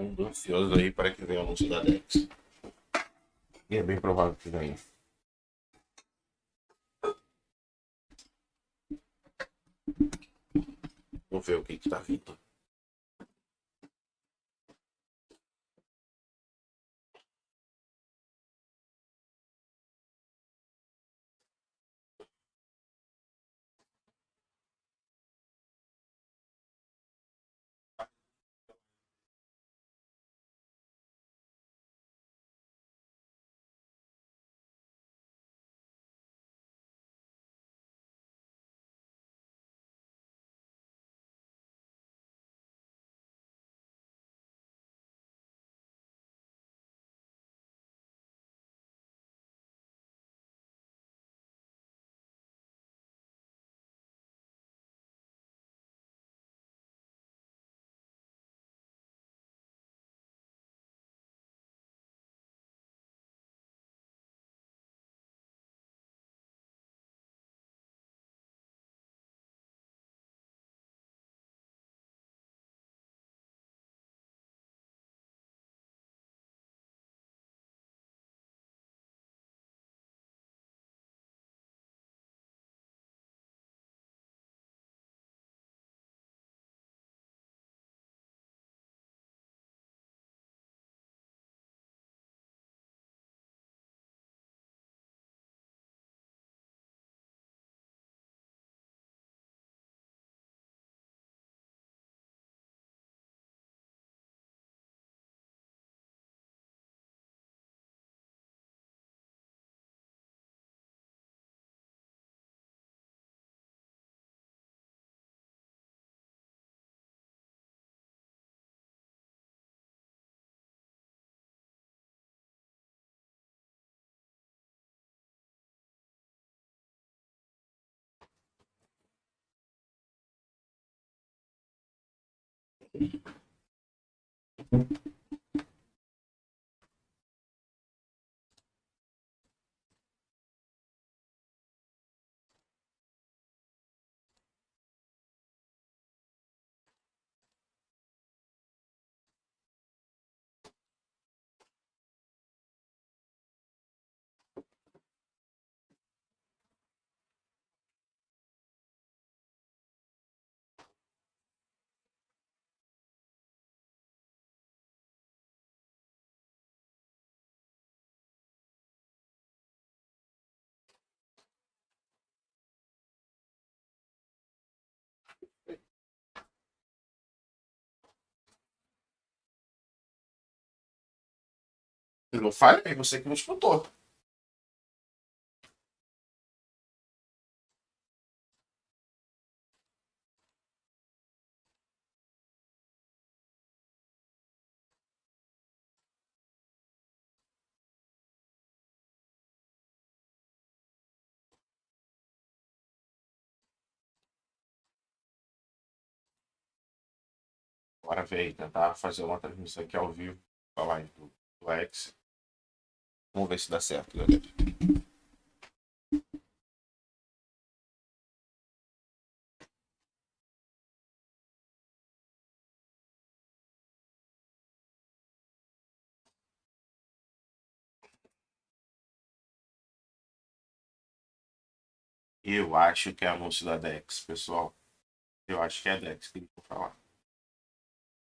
mundo ansioso aí para que venha o anúncio da Dex. E é bem provável que venha. Vamos ver o que tá vindo. Não falha, é você que não escutou. Bora ver aí, tentar fazer uma transmissão aqui ao vivo com a live do Axie. Vamos ver se dá certo, galera. Eu acho que é anúncio da Dex, pessoal. Eu acho que é a Dex que eles vão falar.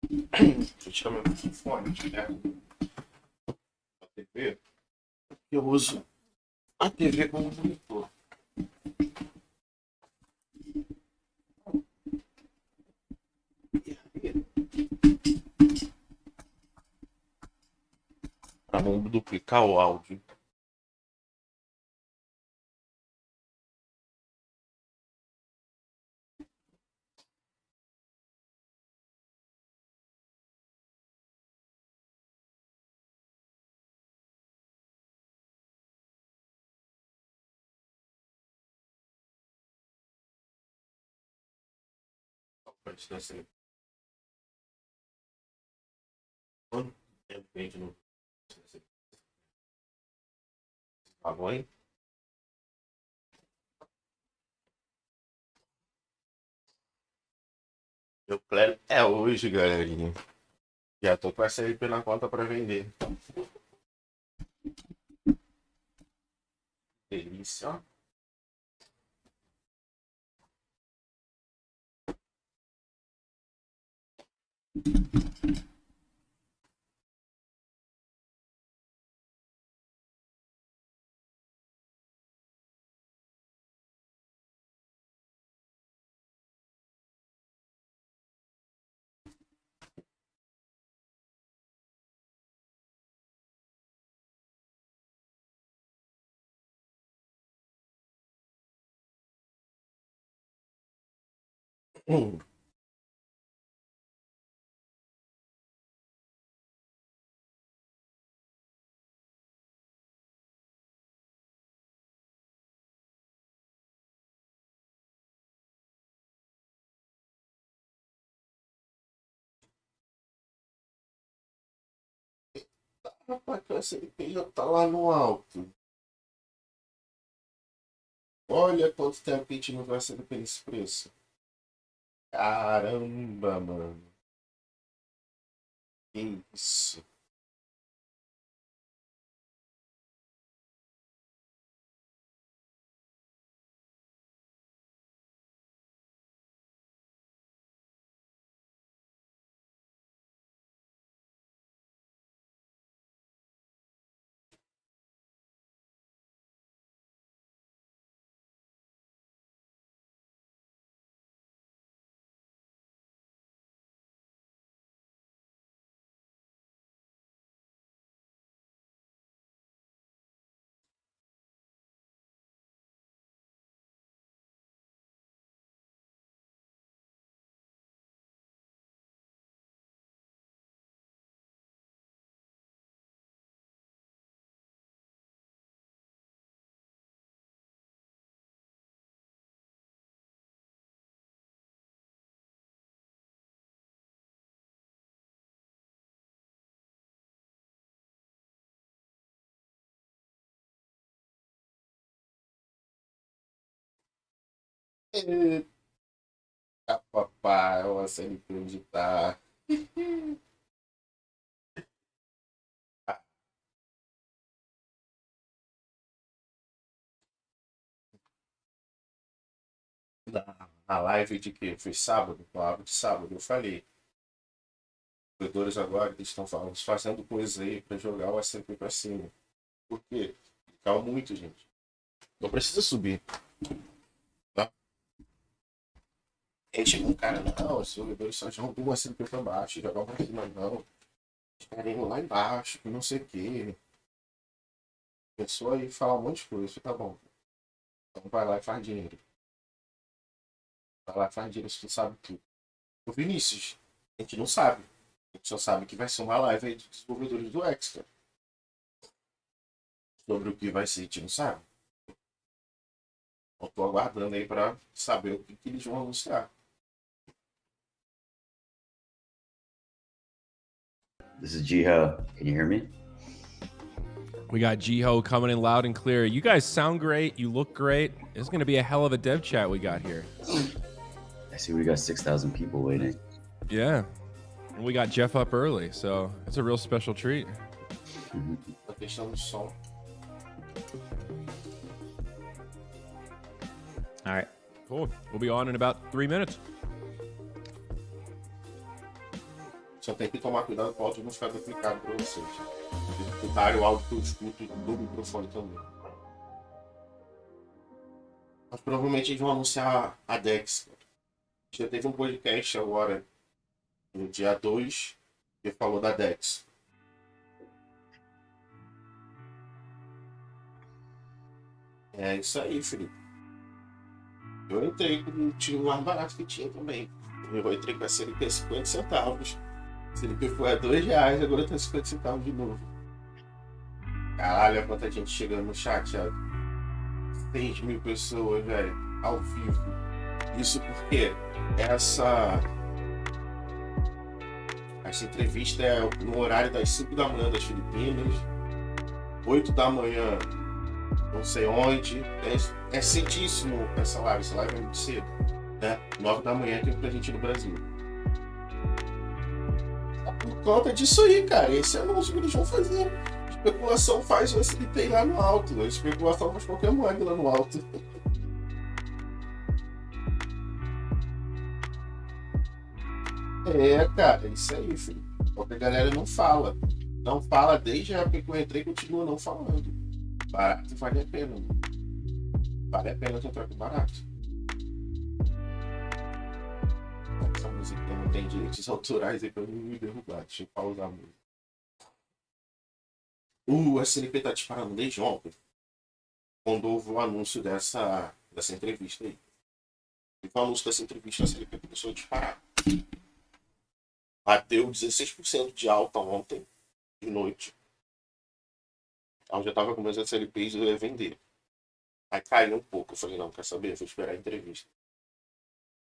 Deixa eu tirar meu fone da TV. Eu uso a TV como monitor. Para não duplicar o áudio. Pode ser assim. Quanto tempo que a gente não tá bom, hein? Meu plano é hoje, galerinha. Já tô com essa LP na conta pra vender. Delícia, ó. Hum. Rapaz, essa LP já tá lá no alto. Olha quanto tempo que a gente não vai ser nesse preço. Caramba, mano. Que isso? Eita, papai, olha a CLP onde tá. Na live de que foi sábado, palavra de sábado, eu falei. Os jogadores agora eles estão falando, fazendo coisa aí pra jogar o SMP pra cima. Por quê? Caiu muito, gente. Não precisa subir. Tá? Aí chegou um cara, não, os jogadores só jogam o SMP pra baixo, jogar pra cima não. Os caras iam lá embaixo, que não sei o quê. Pessoa aí falar um monte de coisa, tá bom. Então vai lá e faz dinheiro. Vai lá e faz dinheiro se tu sabe tudo. O Vinícius, a gente não sabe. A gente só sabe que vai ser uma live aí de desenvolvedores do Extra. Sobre o que vai ser, a gente não sabe. Eu tô aguardando aí pra saber o que eles vão anunciar. This is Jiho. Can you hear me? We got Jiho coming in loud and clear. You guys sound great. You look great. It's going to be a hell of a dev chat we got here. I see we got 6,000 people waiting. Yeah. And we got Jeff up early, so it's a real special treat. A questão do som. All right. Cool. We'll be on in about 3 minutes. Só tem que tomar cuidado para o áudio não ficar duplicado para vocês. Dificultar o áudio que eu escuto do microfone também. Mas provavelmente eles vão anunciar a Dex. Já teve um podcast agora, no dia 2, que falou da Dex. É isso aí, Felipe. Eu entrei com o tiro mais barato que tinha também. Eu entrei com a CLP 50 centavos. A CLP foi a R$2, agora tá 50 centavos de novo. Caralho, olha quanta gente chegando no chat, Thiago. 6 mil pessoas, velho, ao vivo. Isso porque essa entrevista é no horário das 5 da manhã das Filipinas, 8 da manhã não sei onde. É cedíssimo essa live é muito cedo, né? 9 da manhã tem pra gente no Brasil. conta disso aí, cara. Esse anúncio que eles vão fazer. Especulação faz o SLP lá no alto. A especulação faz qualquer moeda lá no alto. É, cara, isso aí, filho. Porque a galera não fala. Não fala desde a época que eu entrei e continua não falando. Barato vale a pena, mano. Vale a pena tentar com barato. Essa música não tem direitos autorais aí pra não me derrubar. Deixa eu pausar a música. O SNP tá disparando desde ontem. Quando houve o anúncio dessa entrevista aí. E com o anúncio dessa entrevista, a SNP começou a disparar. Bateu 16% de alta ontem, de noite. Eu já tava com meus SLPs e eu ia vender. Aí caiu um pouco. Eu falei, não, quer saber? Vou esperar a entrevista.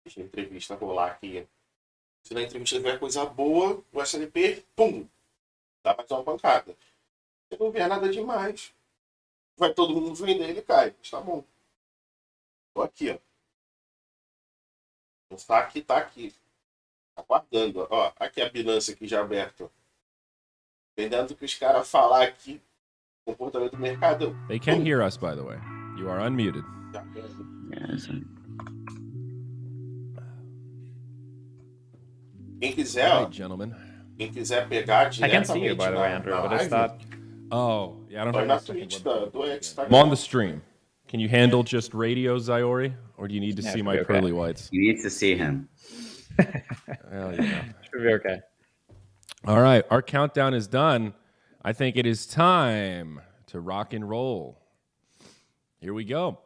Deixa a entrevista rolar aqui. Se na entrevista tiver coisa boa, o SLP, pum! Dá mais uma pancada. Se não vier nada demais, vai todo mundo vender, ele cai. Mas tá bom. Tô aqui, ó. O saque tá aqui. Aguardando, ó. Aqui a Binance aqui já aberta. Dependendo do que os caras falar aqui, comportamento do mercado. They can hear us, by the way. You are unmuted. Quem quiser, All ó. right, gentlemen. Quem quiser pegar I diretamente can see you, by the way, Andrew. What is that? Oh, yeah, I don't Vai have na a second Twitch webcam. do Instagram. I'm on the stream. Can you handle just radio, Zyori? Or do you need to Yeah, see should my be okay. pearly whites? You need to see him. Hell yeah. Should be okay. All right, our countdown is done. I think it is time to rock and roll. Here we go.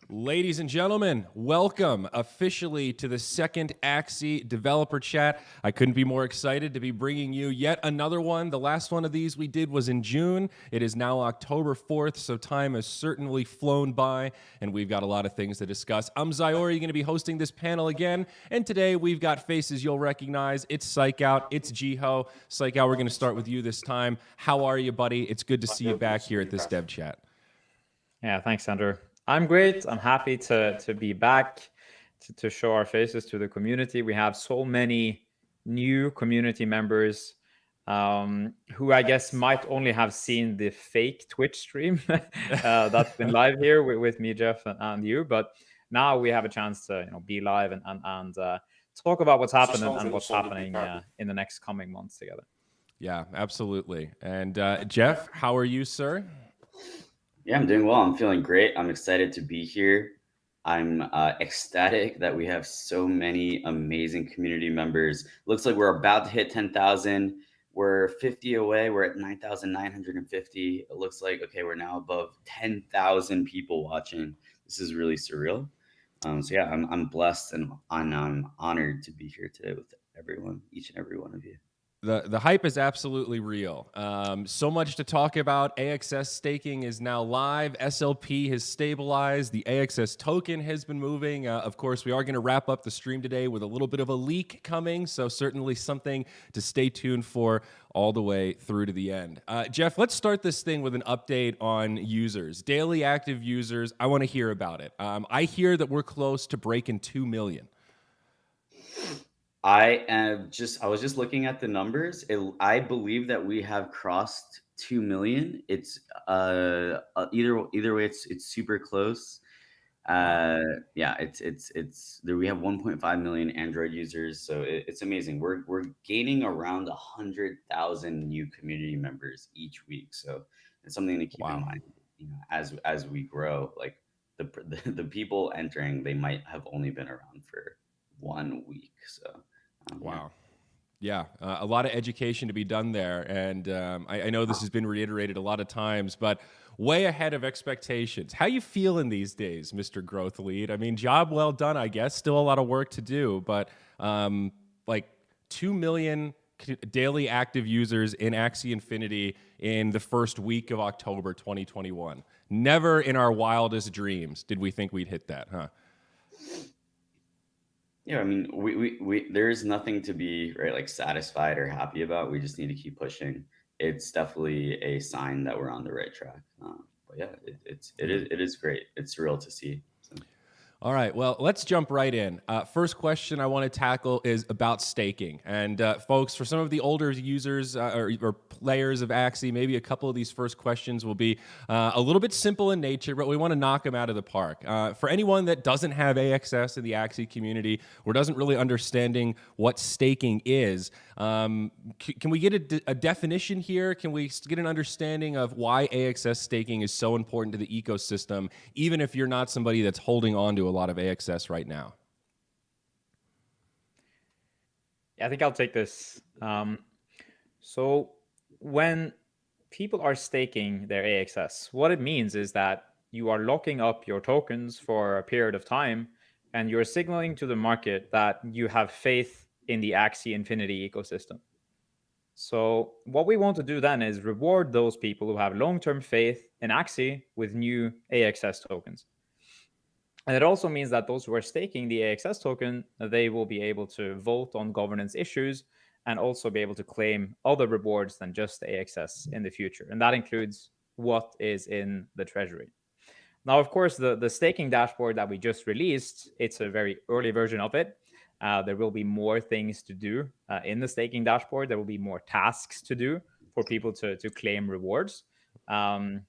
Ladies and gentlemen, welcome officially to the second Axie developer chat. I couldn't be more excited to be bringing you yet another one. The last one of these we did was in June. It is now October 4th, so time has certainly flown by, and we've got a lot of things to discuss. I'm Zyori, going to be hosting this panel again, and today we've got faces you'll recognize. It's Psycheout, it's Jiho. Psycheout, we're going to start with you this time. How are you, buddy? It's good to see you back here at this dev chat. Yeah, thanks, Andrew. I'm great. I'm happy to be back, to show our faces to the community. We have so many new community members who I guess might only have seen the fake Twitch stream that's been live here with me, Jeff, and you. But now we have a chance to be live and talk about what's happening and what's happening in the next coming months together. Yeah, absolutely. And Jeff, how are you, sir? Yeah, I'm doing well. I'm feeling great. I'm excited to be here. I'm ecstatic that we have so many amazing community members. Looks like we're about to hit 10,000. We're 50 away. We're at 9,950. It looks like, okay, we're now above 10,000 people watching. This is really surreal. So yeah, I'm blessed and I'm honored to be here today with everyone, each and every one of you. The hype is absolutely real. So much to talk about. AXS staking is now live. SLP has stabilized. The AXS token has been moving. Of course, we are going to wrap up the stream today with a little bit of a leak coming. So certainly something to stay tuned for all the way through to the end. Jeff, let's start this thing with an update on users. Daily active users, I want to hear about it. I hear that we're close to breaking 2 million. I was just looking at the numbers. I believe that we have crossed 2 million. It's either way, it's super close. Yeah, it's there. We have 1.5 million Android users, so it's amazing. We're gaining around 100,000 new community members each week. So it's something to keep in mind. As we grow, like the people entering, they might have only been around for 1 week. So. Wow. Yeah, a lot of education to be done there. And I know this has been reiterated a lot of times, but way ahead of expectations. How you feeling these days, Mr. Growth Lead? I mean, job well done, I guess. Still a lot of work to do, but like 2 million daily active users in Axie Infinity in the first week of October 2021. Never in our wildest dreams did we think we'd hit that, huh? Yeah, I mean, we there is nothing to be like satisfied or happy about. We just need to keep pushing. It's definitely a sign that we're on the right track. But yeah, it is great. It's surreal to see. So. All right, well, let's jump right in. First question I want to tackle is about staking. And folks, for some of the older users or players of Axie, maybe a couple of these first questions will be a little bit simple in nature, but we want to knock them out of the park. For anyone that doesn't have AXS in the Axie community or doesn't really understanding what staking is, can we get a definition here? Can we get an understanding of why AXS staking is so important to the ecosystem, even if you're not somebody that's holding on to a lot of AXS right now? Yeah, I think I'll take this. So when people are staking their AXS, what it means is that you are locking up your tokens for a period of time, and you're signaling to the market that you have faith in the Axie Infinity ecosystem. So what we want to do then is reward those people who have long-term faith in Axie with new AXS tokens. And it also means that those who are staking the AXS token, they will be able to vote on governance issues and also be able to claim other rewards than just the AXS in the future. And that includes what is in the treasury. Now, of course, the staking dashboard that we just released, it's a very early version of it. There will be more things to do in the staking dashboard. There will be more tasks to do for people to claim rewards. And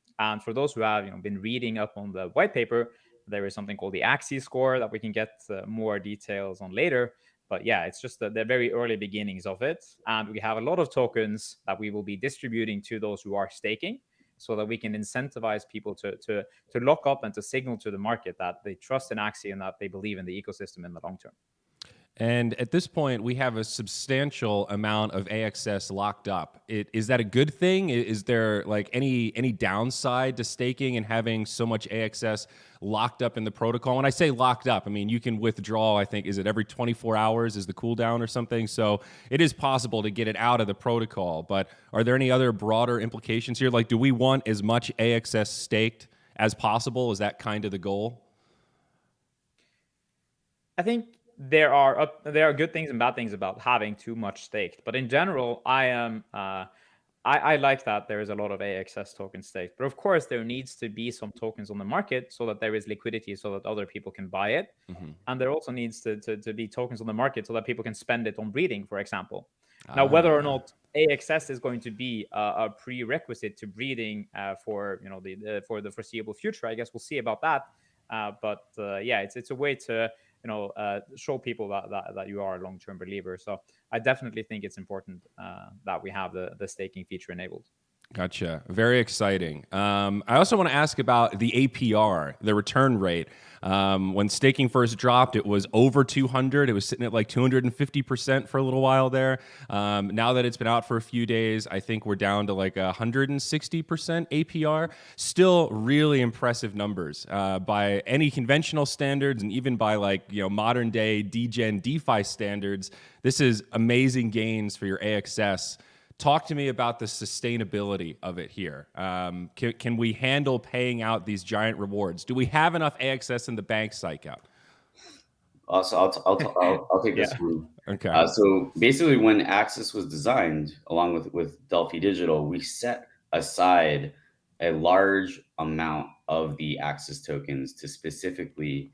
for those who have been reading up on the white paper, there is something called the Axie score that we can get more details on later. But yeah, it's just the very early beginnings of it. And we have a lot of tokens that we will be distributing to those who are staking, so that we can incentivize people to lock up and to signal to the market that they trust in Axie and that they believe in the ecosystem in the long term. And at this point, we have a substantial amount of AXS locked up. Is that a good thing? Is there like any downside to staking and having so much AXS locked up in the protocol? When I say locked up, I mean you can withdraw, I think, is it every 24 hours is the cooldown or something? So it is possible to get it out of the protocol. But are there any other broader implications here? Like, do we want as much AXS staked as possible? Is that kind of the goal? I think there are good things and bad things about having too much staked, but in general, I like that there is a lot of AXS tokens staked. But of course, there needs to be some tokens on the market so that there is liquidity, so that other people can buy it, and there also needs to be tokens on the market so that people can spend it on breeding, for example. Now, whether or not AXS is going to be a prerequisite to breeding for for the foreseeable future, I guess we'll see about that. But yeah, it's a way to show people that you are a long-term believer. So I definitely think it's important that we have the staking feature enabled. Gotcha. Very exciting. I also want to ask about the APR, the return rate. When staking first dropped, it was over 200. It was sitting at like 250% for a little while there. Now that it's been out for a few days, I think we're down to like 160% APR. Still really impressive numbers by any conventional standards, and even by like modern day degen DeFi standards. This is amazing gains for your AXS. Talk to me about the sustainability of it here. Can we handle paying out these giant rewards? Do we have enough AXS in the bank, Psycheout? So I'll take this one. Okay. So basically, when Axis was designed, along with Delphi Digital, we set aside a large amount of the Axis tokens to specifically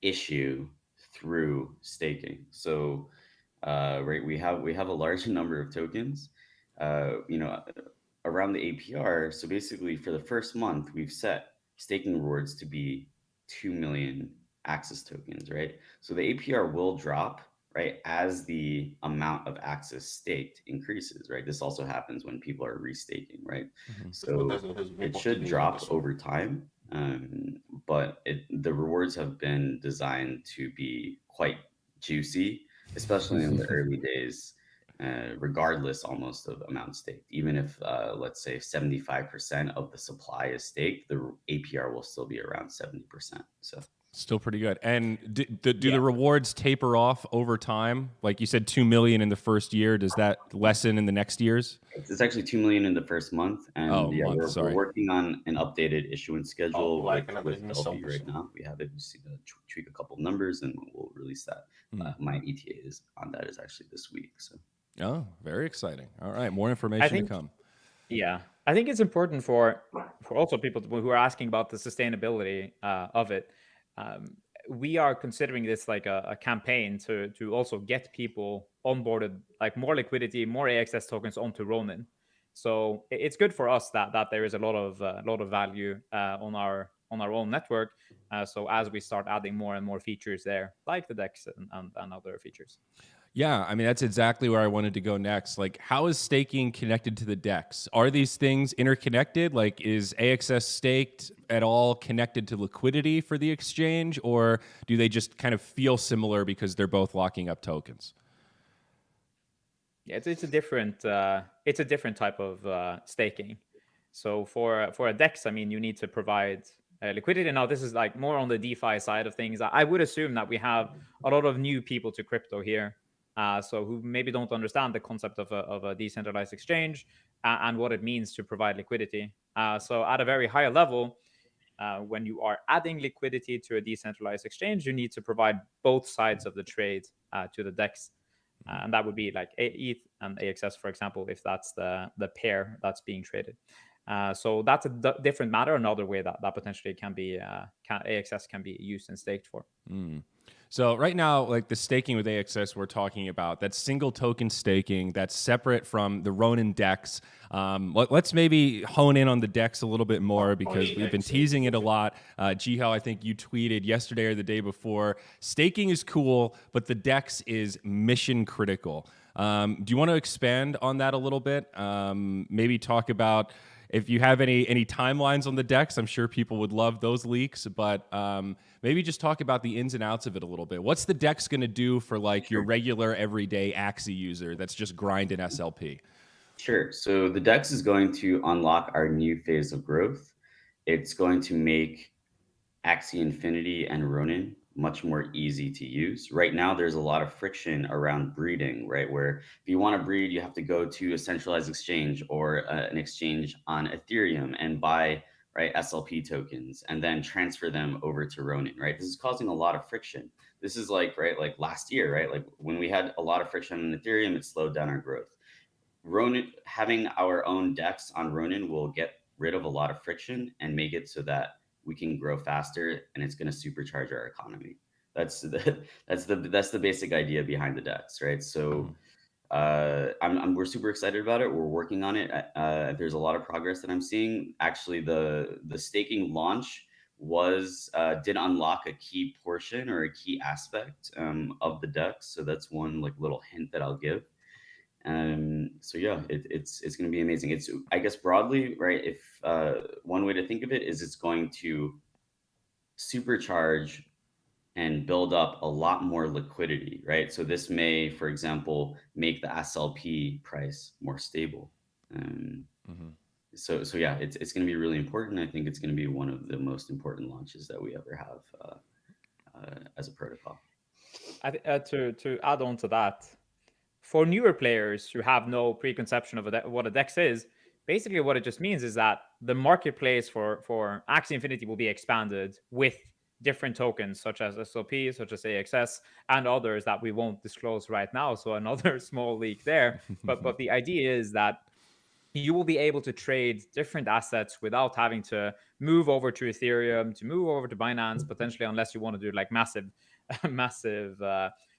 issue through staking. So right, we have a large number of tokens. Around the APR. So basically, for the first month, we've set staking rewards to be 2 million Axis tokens, right? So the APR will drop, right, as the amount of Axis staked increases, right? This also happens when people are restaking, right? Mm-hmm. So it should drop over time, but the rewards have been designed to be quite juicy, especially in the early days. Regardless almost of amount staked. Even if, let's say, 75% of the supply is staked, the APR will still be around 70%. So still pretty good. And do the rewards taper off over time? Like you said, 2 million in the first year. Does that lessen in the next years? It's actually 2 million in the first month. And we're working on an updated issuance schedule with Delphi right now. We have it. We see to tweak a couple numbers, and we'll release that. My ETA is on that is actually this week. So. Oh, very exciting. All right. More information to come. Yeah. I think it's important for also people who are asking about the sustainability of it. we are considering this like a campaign to also get people onboarded, like more liquidity, more AXS tokens onto Ronin. So it's good for us that there is a lot of value on our own network. So as we start adding more and more features there, like the DEX and other features. Yeah, I mean, that's exactly where I wanted to go next. Like, how is staking connected to the DEX? Are these things interconnected? Like, is AXS staked at all connected to liquidity for the exchange, or do they just kind of feel similar because they're both locking up tokens? Yeah, it's a different type of staking. So for a DEX, I mean, you need to provide liquidity. Now, this is like more on the DeFi side of things. I would assume that we have a lot of new people to crypto here, so who maybe don't understand the concept of a decentralized exchange and what it means to provide liquidity. So at a very high level, when you are adding liquidity to a decentralized exchange, you need to provide both sides of the trade to the DEX. And that would be like ETH and AXS, for example, if that's the pair that's being traded. So that's a different matter. Another way that potentially can be AXS can be used and staked for. So right now, like the staking with AXS we're talking about, that's single token staking. That's separate from the Ronin DEX. Let's maybe hone in on the DEX a little bit more because we've been teasing it a lot. Jiho, I think you tweeted yesterday or the day before, staking is cool, but the DEX is mission critical. Do you want to expand on that a little bit? Maybe talk about if you have any timelines on the DEX. I'm sure people would love those leaks, but maybe just talk about the ins and outs of it a little bit. What's the DEX going to do for like your regular everyday Axie user that's just grinding SLP? Sure. So the DEX is going to unlock our new phase of growth. It's going to make Axie Infinity and Ronin much more easy to use. Right now, there's a lot of friction around breeding, right? Where if you want to breed, you have to go to a centralized exchange or an exchange on Ethereum and buy, right, SLP tokens and then transfer them over to Ronin, right? This is causing a lot of friction. This is like, right, like last year, right? Like when we had a lot of friction on Ethereum, it slowed down our growth. Ronin, having our own DEX on Ronin will get rid of a lot of friction and make it so that we can grow faster, and it's going to supercharge our economy. That's the basic idea behind the DEX, right? So we're super excited about it. We're working on it. There's a lot of progress that I'm seeing. Actually, the staking launch did unlock a key portion or a key aspect of the DEX. So that's one like little hint that I'll give. So yeah, it's going to be amazing. It's, I guess, broadly, right, if one way to think of it is it's going to supercharge and build up a lot more liquidity, right? So this may, for example, make the SLP price more stable. So yeah, it's going to be really important. I think it's going to be one of the most important launches that we ever have as a protocol. To add on to that, for newer players who have no preconception of what a DEX is, basically what it just means is that the marketplace for Axie Infinity will be expanded with different tokens such as SLP, such as AXS, and others that we won't disclose right now. So another small leak there. But the idea is that you will be able to trade different assets without having to move over to Ethereum, to move over to Binance, potentially, unless you want to do like massive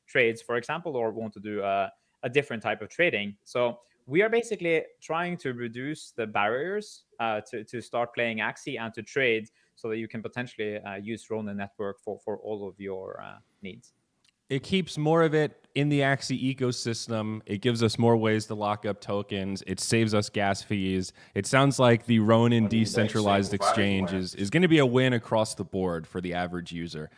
trades, for example, or want to do a different type of trading. So we are basically trying to reduce the barriers to start playing Axie and to trade so that you can potentially use Ronin network for all of your needs. It keeps more of it in the Axie ecosystem. It gives us more ways to lock up tokens. It saves us gas fees. It sounds like the Ronin decentralized exchange is going to be a win across the board for the average user.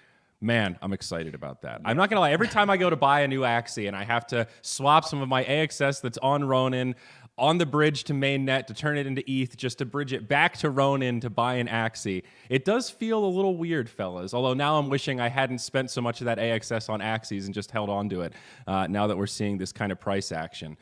Man, I'm excited about that. I'm not going to lie. Every time I go to buy a new Axie and I have to swap some of my AXS that's on Ronin on the bridge to mainnet to turn it into ETH just to bridge it back to Ronin to buy an Axie, it does feel a little weird, fellas. Although now I'm wishing I hadn't spent so much of that AXS on Axies and just held on to it now that we're seeing this kind of price action.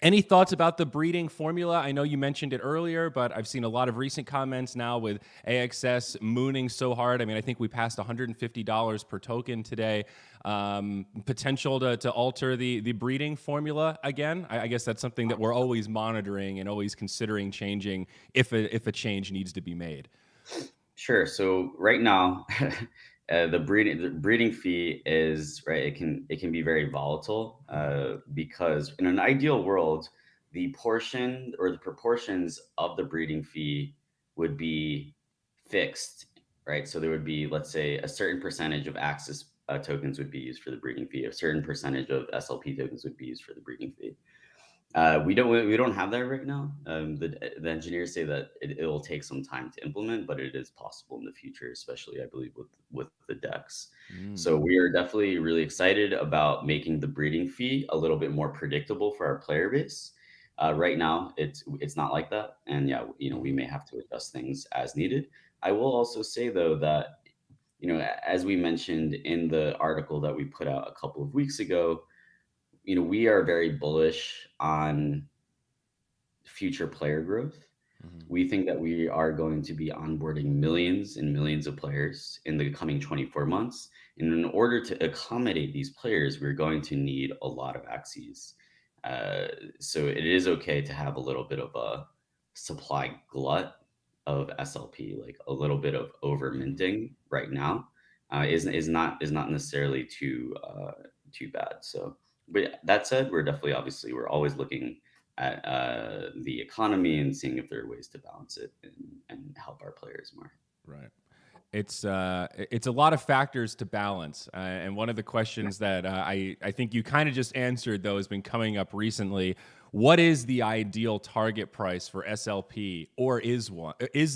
Any thoughts about the breeding formula? I know you mentioned it earlier, but I've seen a lot of recent comments now with AXS mooning so hard. I mean, I think we passed $150 per token today. Potential to alter the breeding formula again? I guess that's something that we're always monitoring and always considering changing if a change needs to be made. Sure. So right now, The breeding fee is right. It can be very volatile because in an ideal world, the portion or the proportions of the breeding fee would be fixed, right? So there would be, let's say, a certain percentage of Axis tokens would be used for the breeding fee. A certain percentage of SLP tokens would be used for the breeding fee. We don't have that right now. The engineers say that it will take some time to implement, but it is possible in the future, especially I believe with the decks. So we are definitely really excited about making the breeding fee a little bit more predictable for our player base. Right now, it's not like that, and yeah, we may have to adjust things as needed. I will also say though that as we mentioned in the article that we put out a couple of weeks ago, we are very bullish on future player growth. We think that we are going to be onboarding millions and millions of players in the coming 24 months. And in order to accommodate these players, we're going to need a lot of Axies. So it is okay to have a little bit of a supply glut of SLP, like a little bit of over minting right now, is not necessarily too bad. So, but that said, we're always looking at the economy and seeing if there are ways to balance it and help our players more. Right. It's a lot of factors to balance, and one of the questions that I think you kind of just answered, though, has been coming up recently. What is the ideal target price for SLP, or is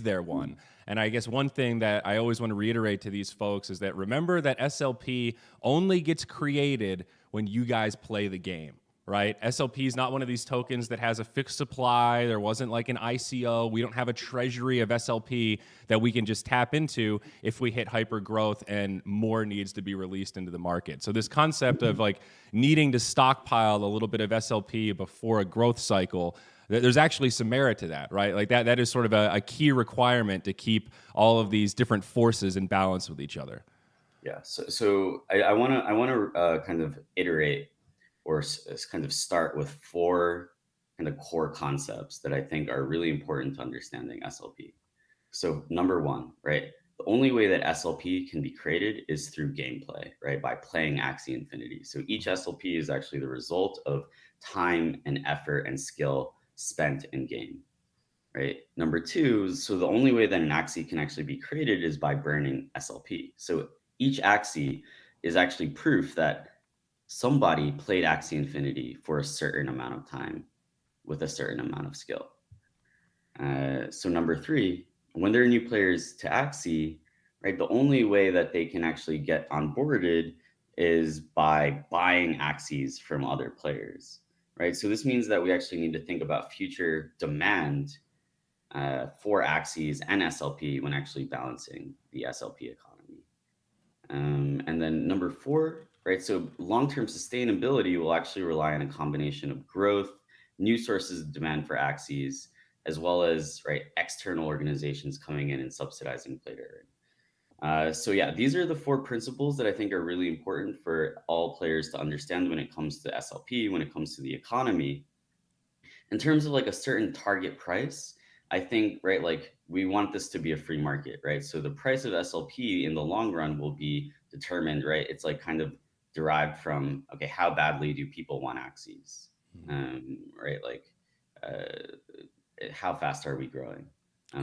there one? And I guess one thing that I always want to reiterate to these folks is that remember that SLP only gets created when you guys play the game. Right? SLP is not one of these tokens that has a fixed supply. There wasn't like an ICO. We don't have a treasury of SLP that we can just tap into if we hit hyper growth and more needs to be released into the market. So this concept of like needing to stockpile a little bit of SLP before a growth cycle, there's actually some merit to that, right? Like that is sort of a key requirement to keep all of these different forces in balance with each other. Yeah. So I want to kind of iterate or kind of start with 4 kind of core concepts that I think are really important to understanding SLP. So number 1, right? The only way that SLP can be created is through gameplay, right? By playing Axie Infinity. So each SLP is actually the result of time and effort and skill spent in game, right? Number 2, so the only way that an Axie can actually be created is by burning SLP. So each Axie is actually proof that somebody played Axie Infinity for a certain amount of time with a certain amount of skill. So number 3, when there are new players to Axie, right, the only way that they can actually get onboarded is by buying Axies from other players, right? So this means that we actually need to think about future demand for Axies and SLP when actually balancing the SLP economy. And then number 4, right? So long-term sustainability will actually rely on a combination of growth, new sources of demand for Axies, as well as external organizations coming in and subsidizing play to earn. So yeah, these are the 4 principles that I think are really important for all players to understand when it comes to SLP, when it comes to the economy. In terms of like a certain target price, I think, right, like we want this to be a free market, right? So the price of SLP in the long run will be determined, right? It's like kind of derived from, okay, how badly do people want Axies, right? Like how fast are we growing?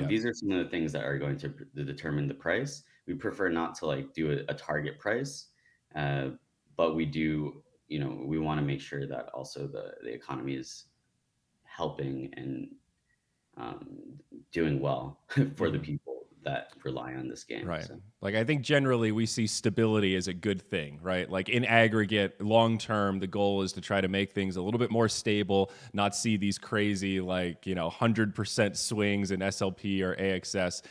These are some of the things that are going to determine the price. We prefer not to like do a target price, but we do, we want to make sure that also the economy is helping and doing well for the people that rely on this game. Right. So. Like I think generally we see stability as a good thing, right? Like in aggregate, long term, the goal is to try to make things a little bit more stable, not see these crazy 100% swings in SLP or AXS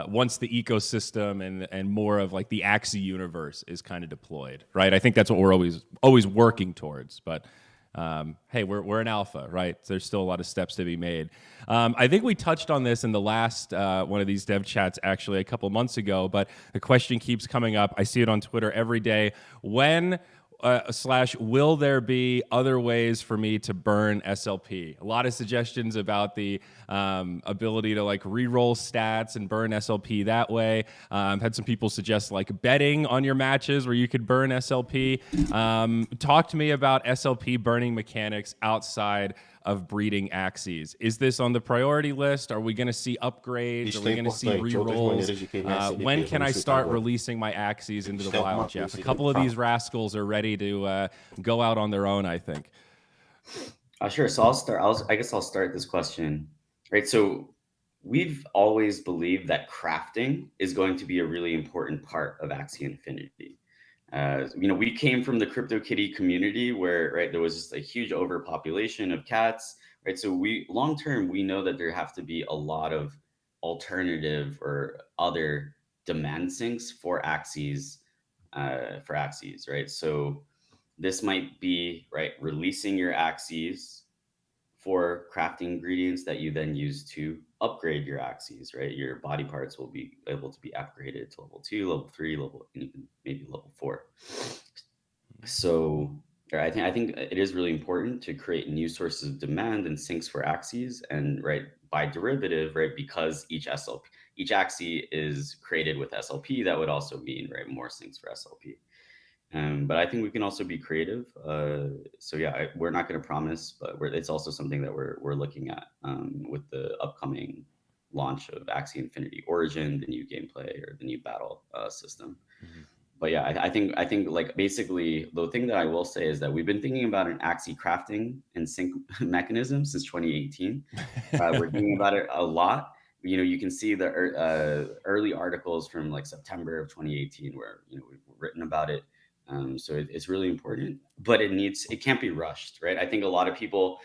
once the ecosystem and more of like the Axie universe is kind of deployed, right? I think that's what we're always working towards, but hey, we're an alpha, right? So there's still a lot of steps to be made. I think we touched on this in the last one of these dev chats actually a couple months ago, but the question keeps coming up. I see it on Twitter every day. When / will there be other ways for me to burn SLP? A lot of suggestions about the ability to like re-roll stats and burn SLP that way. Had some people suggest like betting on your matches where you could burn SLP. Talk to me about SLP burning mechanics outside of breeding Axies. Is this on the priority list? Are we going to see upgrades? Are we going to see re-rolls? When can I start releasing my Axies into the wild, Jeff? A couple of these rascals are ready to go out on their own, I think. Sure. So I'll start. I guess I'll start this question. Right. So we've always believed that crafting is going to be a really important part of Axie Infinity. We came from the CryptoKitty community where, right, there was just a huge overpopulation of cats, right? So long term, we know that there have to be a lot of alternative or other demand sinks for Axies, right? So this might be, right, releasing your Axies for crafting ingredients that you then use to upgrade your Axies, right? Your body parts will be able to be upgraded to level 2, level 3, and even maybe level 4. So I think it is really important to create new sources of demand and sinks for Axies, and right by derivative, right, because each Axie is created with SLP, that would also mean, right, more sinks for SLP. But I think we can also be creative. So yeah, we're not going to promise, but it's also something that we're looking at with the upcoming launch of Axie Infinity Origin, the new gameplay or the new battle system. Mm-hmm. But yeah, I think like basically the thing that I will say is that we've been thinking about an Axie crafting and sync mechanism since 2018. We're thinking about it a lot. You can see the early articles from like September of 2018 where we've written about it. So it's really important, but it can't be rushed, right? I think a lot of people,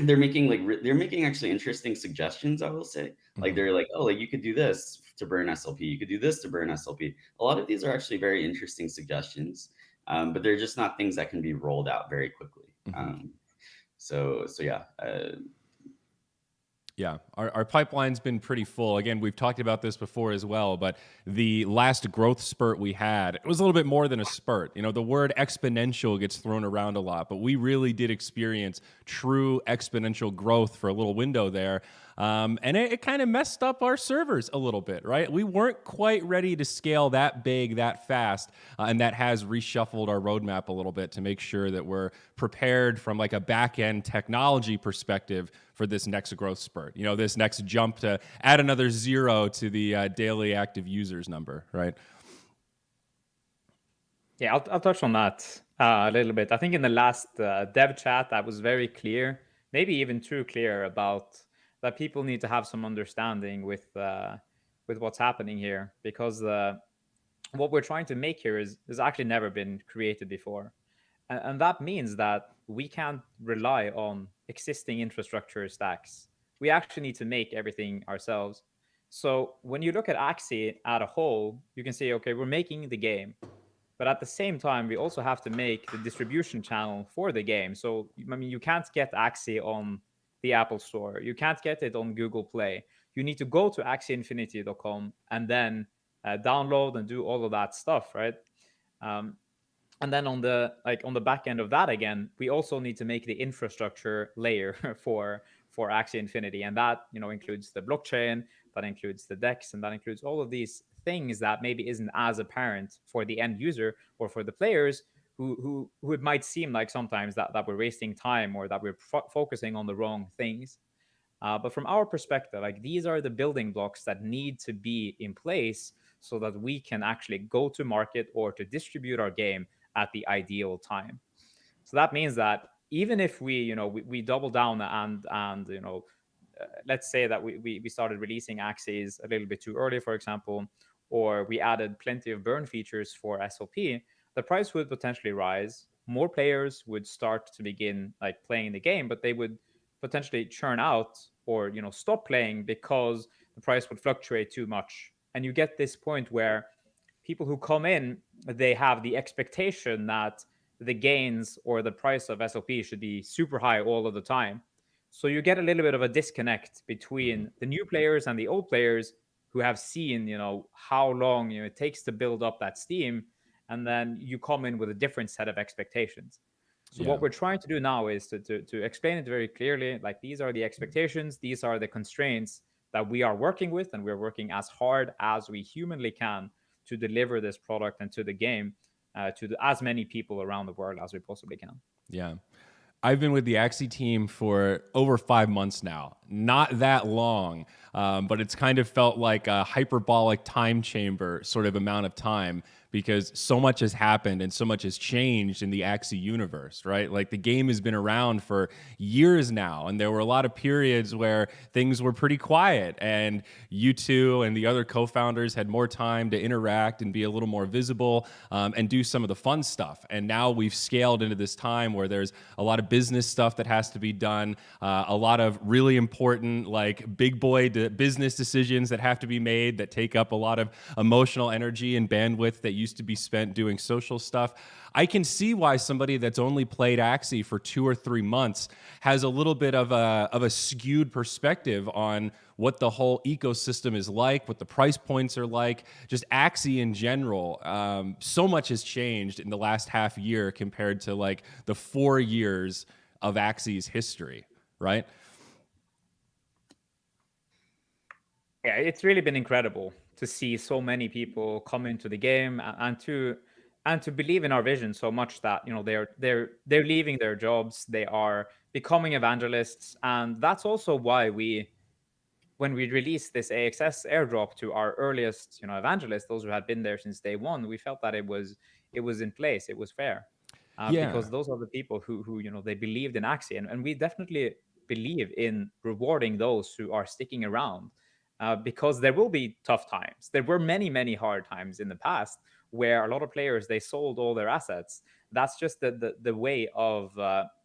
they're making actually interesting suggestions, I will say. Like they're like, oh, like you could do this to burn SLP. You could do this to burn SLP. A lot of these are actually very interesting suggestions, but they're just not things that can be rolled out very quickly. So yeah. Yeah, our pipeline's been pretty full. Again, we've talked about this before as well, but the last growth spurt we had, it was a little bit more than a spurt. The word exponential gets thrown around a lot, but we really did experience true exponential growth for a little window there. And it kind of messed up our servers a little bit, right? We weren't quite ready to scale that big, that fast, and that has reshuffled our roadmap a little bit to make sure that we're prepared from like a back-end technology perspective for this next growth spurt. This next jump to add another 0 to the daily active users number, right? Yeah, I'll touch on that a little bit. I think in the last dev chat, I was very clear, maybe even too clear about that people need to have some understanding with what's happening here, because what we're trying to make here has actually never been created before. And that means that we can't rely on existing infrastructure stacks. We actually need to make everything ourselves. So when you look at Axie at a whole, you can say, okay, we're making the game. But at the same time, we also have to make the distribution channel for the game. So, you can't get Axie on the Apple Store. You can't get it on Google Play. You need to go to axieinfinity.com and then download and do all of that stuff, right? And then on the back end of that, again, we also need to make the infrastructure layer for Axie Infinity, and that includes the blockchain, that includes the DEX, and that includes all of these things that maybe isn't as apparent for the end user or for the players who it might seem like sometimes that we're wasting time or that we're focusing on the wrong things. But from our perspective, like these are the building blocks that need to be in place so that we can actually go to market or to distribute our game at the ideal time. So that means that even if we double down and let's say that we started releasing Axies a little bit too early, for example, or we added plenty of burn features for SLP, the price would potentially rise. More players would start to begin like playing the game, but they would potentially churn out or stop playing because the price would fluctuate too much. And you get this point where people who come in, they have the expectation that the gains or the price of SLP should be super high all of the time. So you get a little bit of a disconnect between the new players and the old players who have seen, how long it takes to build up that steam, and then you come in with a different set of expectations. So Yeah. what we're trying to do now is to explain it very clearly, like these are the expectations, these are the constraints that we are working with, and we're working as hard as we humanly can to deliver this product and to the game to as many people around the world as we possibly can. Yeah. I've been with the Axie team for over 5 months now. Not that long, but it's kind of felt like a hyperbolic time chamber sort of amount of time, because so much has happened and so much has changed in the Axie universe, right? Like the game has been around for years now, and there were a lot of periods where things were pretty quiet, and you two and the other co-founders had more time to interact and be a little more visible, and do some of the fun stuff. And now we've scaled into this time where there's a lot of business stuff that has to be done, a lot of really important, like big boy business decisions that have to be made that take up a lot of emotional energy and bandwidth that used to be spent doing social stuff. I can see why somebody that's only played Axie for 2 or 3 months has a little bit of a skewed perspective on what the whole ecosystem is like, what the price points are like, just Axie in general. So much has changed in the last half year compared to like the 4 years of Axie's history, right? Yeah, it's really been incredible to see so many people come into the game and to believe in our vision so much that they're leaving their jobs, they are becoming evangelists, and that's also why when we released this AXS airdrop to our earliest evangelists, those who had been there since day one, we felt that it was in place, it was fair, Yeah. because those are the people who they believed in Axie, and we definitely believe in rewarding those who are sticking around, because there will be tough times. There were many hard times in the past where a lot of players, they sold all their assets. That's just the way of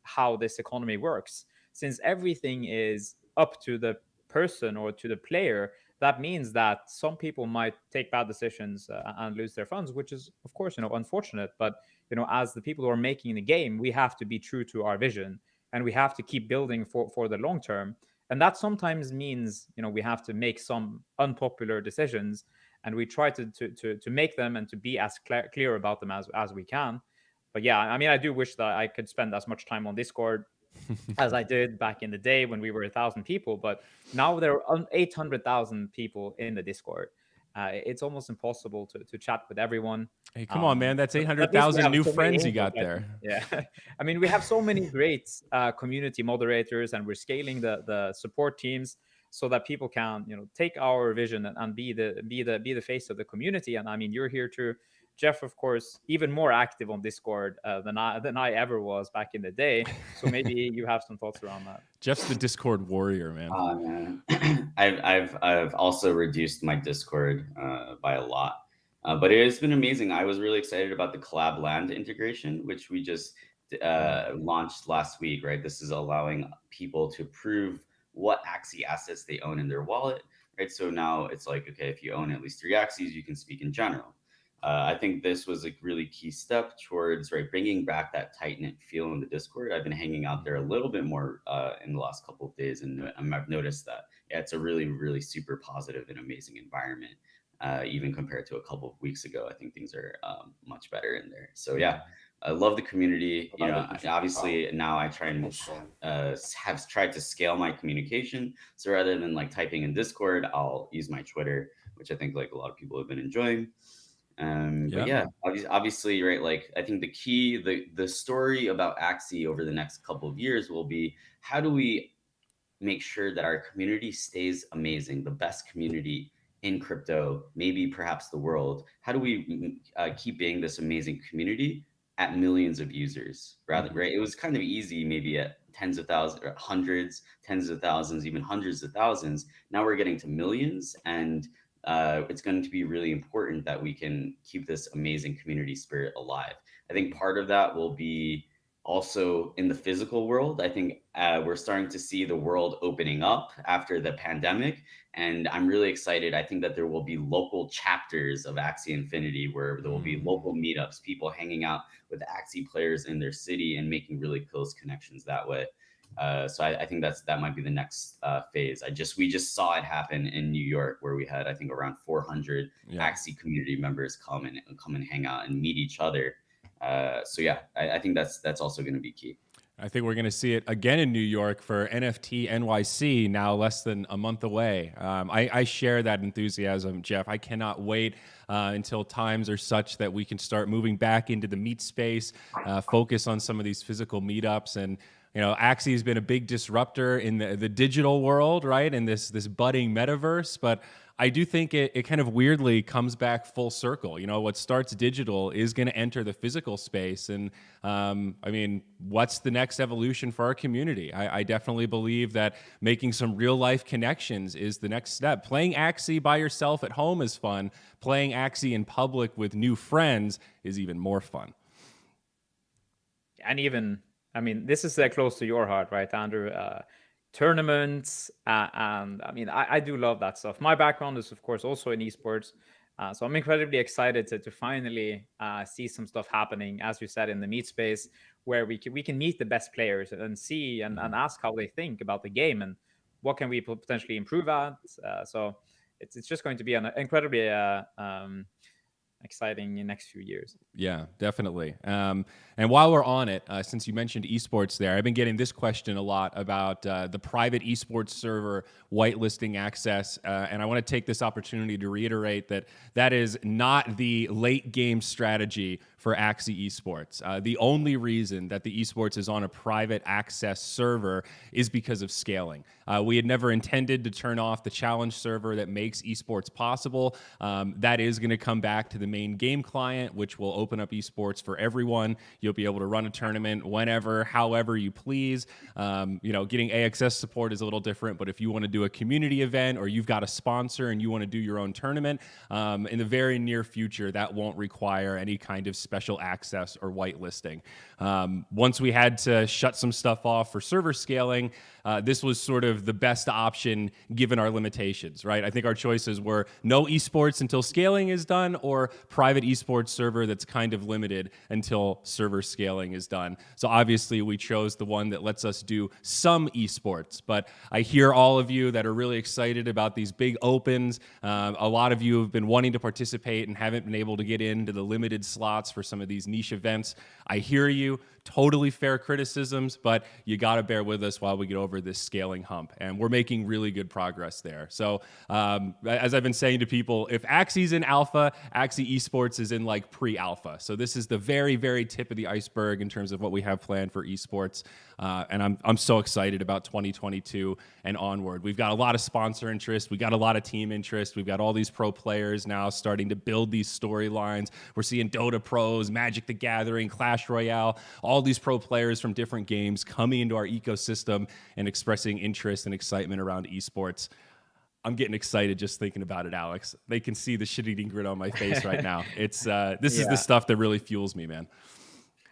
how this economy works. Since everything is up to the person or to the player, that means that some people might take bad decisions and lose their funds, which is of course unfortunate. But as the people who are making the game, we have to be true to our vision, and we have to keep building for the long term. And that sometimes means we have to make some unpopular decisions, and we try to make them and to be as clear about them as we can. But yeah, I mean, I do wish that I could spend as much time on Discord as I did back in the day when we were 1,000 people. But now there are 800,000 people in the Discord. It's almost impossible to chat with everyone. Hey, come on, man. That's But at least we 800,000 have new so many friends you angels, got I think. there. Yeah, I mean, we have so many great community moderators, and we're scaling the support teams so that people can take our vision and be the face of the community. And I mean, you're here too, Jeff, of course, even more active on Discord than I ever was back in the day. So maybe you have some thoughts around that. Jeff's the Discord warrior, man. Man. I've also reduced my Discord by a lot, but it has been amazing. I was really excited about the collab land integration, which we just launched last week. Right, this is allowing people to prove what Axie assets they own in their wallet. Right, so now it's like, okay, if you own at least 3 Axies, you can speak in general. I think this was a really key step towards bringing back that tight knit feel in the Discord. I've been hanging out there a little bit more in the last couple of days, and I've noticed that it's a really super positive and amazing environment. Even compared to a couple of weeks ago, I think things are much better in there. So yeah, I love the community. Obviously now I try and have tried to scale my communication. So rather than typing in Discord, I'll use my Twitter, which I think a lot of people have been enjoying. But yeah, obviously, right, I think the story about Axie over the next couple of years will be, how do we make sure that our community stays amazing, the best community in crypto, maybe perhaps the world? How do we keep being this amazing community at millions of users? Rather, right? It was kind of easy maybe at tens of thousands, or hundreds, tens of thousands, even hundreds of thousands. Now we're getting to millions, and it's going to be really important that we can keep this amazing community spirit alive. I think part of that will be also in the physical world. I think we're starting to see the world opening up after the pandemic, and I'm really excited. I think that there will be local chapters of Axie Infinity where there will be local meetups, people hanging out with Axie players in their city and making really close connections that way. So I think that might be the next phase. We just saw it happen in New York, where we had, I think, around 400 Axie community members come and hang out and meet each other. So yeah, I think that's also going to be key. I think we're going to see it again in New York for NFT NYC, now less than a month away. I share that enthusiasm, Jeff. I cannot wait until times are such that we can start moving back into the meet space, focus on some of these physical meetups. And Axie has been a big disruptor in the digital world, right? In this budding metaverse, but I do think it kind of weirdly comes back full circle. What starts digital is going to enter the physical space. And what's the next evolution for our community? I definitely believe that making some real life connections is the next step. Playing Axie by yourself at home is fun. Playing Axie in public with new friends is even more fun. And even, this is close to your heart, right, Andrew? Tournaments, and I do love that stuff. My background is, of course, also in esports, so I'm incredibly excited to finally see some stuff happening, as you said, in the meet space, where we can meet the best players and see and ask how they think about the game and what can we potentially improve at. So it's just going to be an incredibly exciting next few years. Yeah, definitely. And while we're on it, since you mentioned esports there, I've been getting this question a lot about the private esports server whitelisting access. And I want to take this opportunity to reiterate that is not the late game strategy for Axie Esports. The only reason that the esports is on a private access server is because of scaling. We had never intended to turn off the challenge server that makes esports possible. That is going to come back to the main game client, which will open up esports for everyone. You'll be able to run a tournament whenever, however you please. Getting AXS support is a little different, but if you want to do a community event or you've got a sponsor and you want to do your own tournament, in the very near future, that won't require any kind of special access or whitelisting. Once we had to shut some stuff off for server scaling, this was sort of the best option given our limitations, right? I think our choices were no esports until scaling is done, or private esports server that's kind of limited until server scaling is done. So obviously we chose the one that lets us do some esports, but I hear all of you that are really excited about these big opens. A lot of you have been wanting to participate and haven't been able to get into the limited slots for some of these niche events. I hear you. Totally fair criticisms, but you got to bear with us while we get over this scaling hump. And we're making really good progress there. So as I've been saying to people, if Axie's in alpha, Axie Esports is in like pre-alpha. So this is the very, very tip of the iceberg in terms of what we have planned for esports. And I'm so excited about 2022 and onward. We've got a lot of sponsor interest. We got a lot of team interest. We've got all these pro players now starting to build these storylines. We're seeing Dota pros, Magic the Gathering, Clash Royale, all these pro players from different games coming into our ecosystem and expressing interest and excitement around esports. I'm getting excited just thinking about it, Alex. They can see the shit-eating grin on my face right now. It's this is the stuff that really fuels me, man.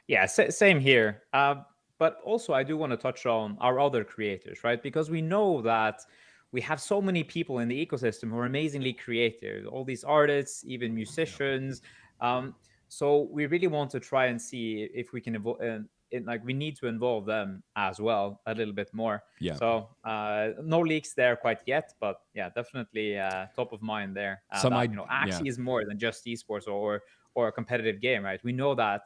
Yeah, same here. But also, I do want to touch on our other creators, right? Because we know that we have so many people in the ecosystem who are amazingly creative, all these artists, even musicians. So we really want to try and see if we can we need to involve them as well a little bit more. Yeah. So no leaks there quite yet, but yeah, definitely top of mind there. Axie is more than just esports or a competitive game, right? We know that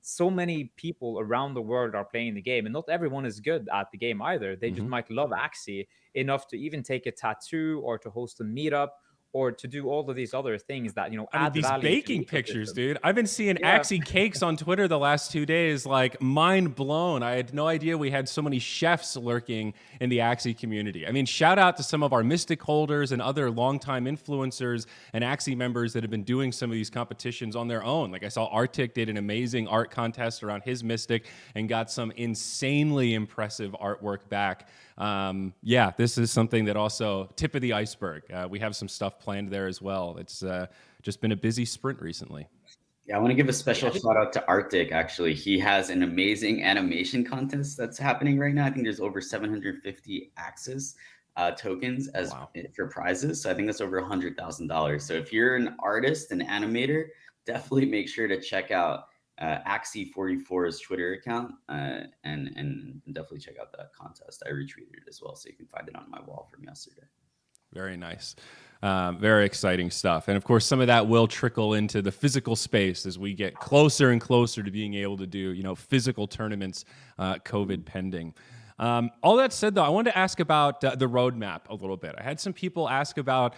so many people around the world are playing the game, and not everyone is good at the game either. They just might love Axie enough to even take a tattoo or to host a meetup or to do all of these other things that, add these value baking pictures, dude. I've been seeing Axie cakes on Twitter the last 2 days, like mind blown. I had no idea we had so many chefs lurking in the Axie community. I mean, shout out to some of our Mystic holders and other longtime influencers and Axie members that have been doing some of these competitions on their own. Like I saw Arctic did an amazing art contest around his Mystic and got some insanely impressive artwork back. This is something that also tip of the iceberg. We have some stuff planned there as well. It's just been a busy sprint recently. Yeah, I want to give a special shout out to Arctic. Actually, he has an amazing animation contest that's happening right now. I think there's over 750 Axis tokens for prizes. So I think that's over $100,000. So if you're an artist, an animator, definitely make sure to check out Axie44's Twitter account, and definitely check out that contest. I retweeted it as well, so you can find it on my wall from yesterday. Very nice. Very exciting stuff. And of course, some of that will trickle into the physical space as we get closer and closer to being able to do, physical tournaments, COVID pending. All that said, though, I wanted to ask about the roadmap a little bit. I had some people ask about,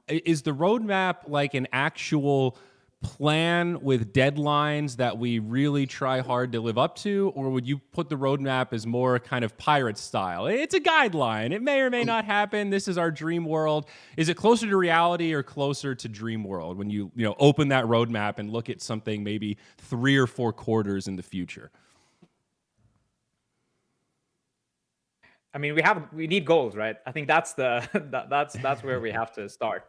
is the roadmap like an actual plan with deadlines that we really try hard to live up to, or would you put the roadmap as more kind of pirate style? It's a guideline. It may or may not happen. This is our dream world. Is it closer to reality or closer to dream world when you open that roadmap and look at something maybe 3 or 4 quarters in the future? I mean, we need goals, right? I think that's that's where we have to start.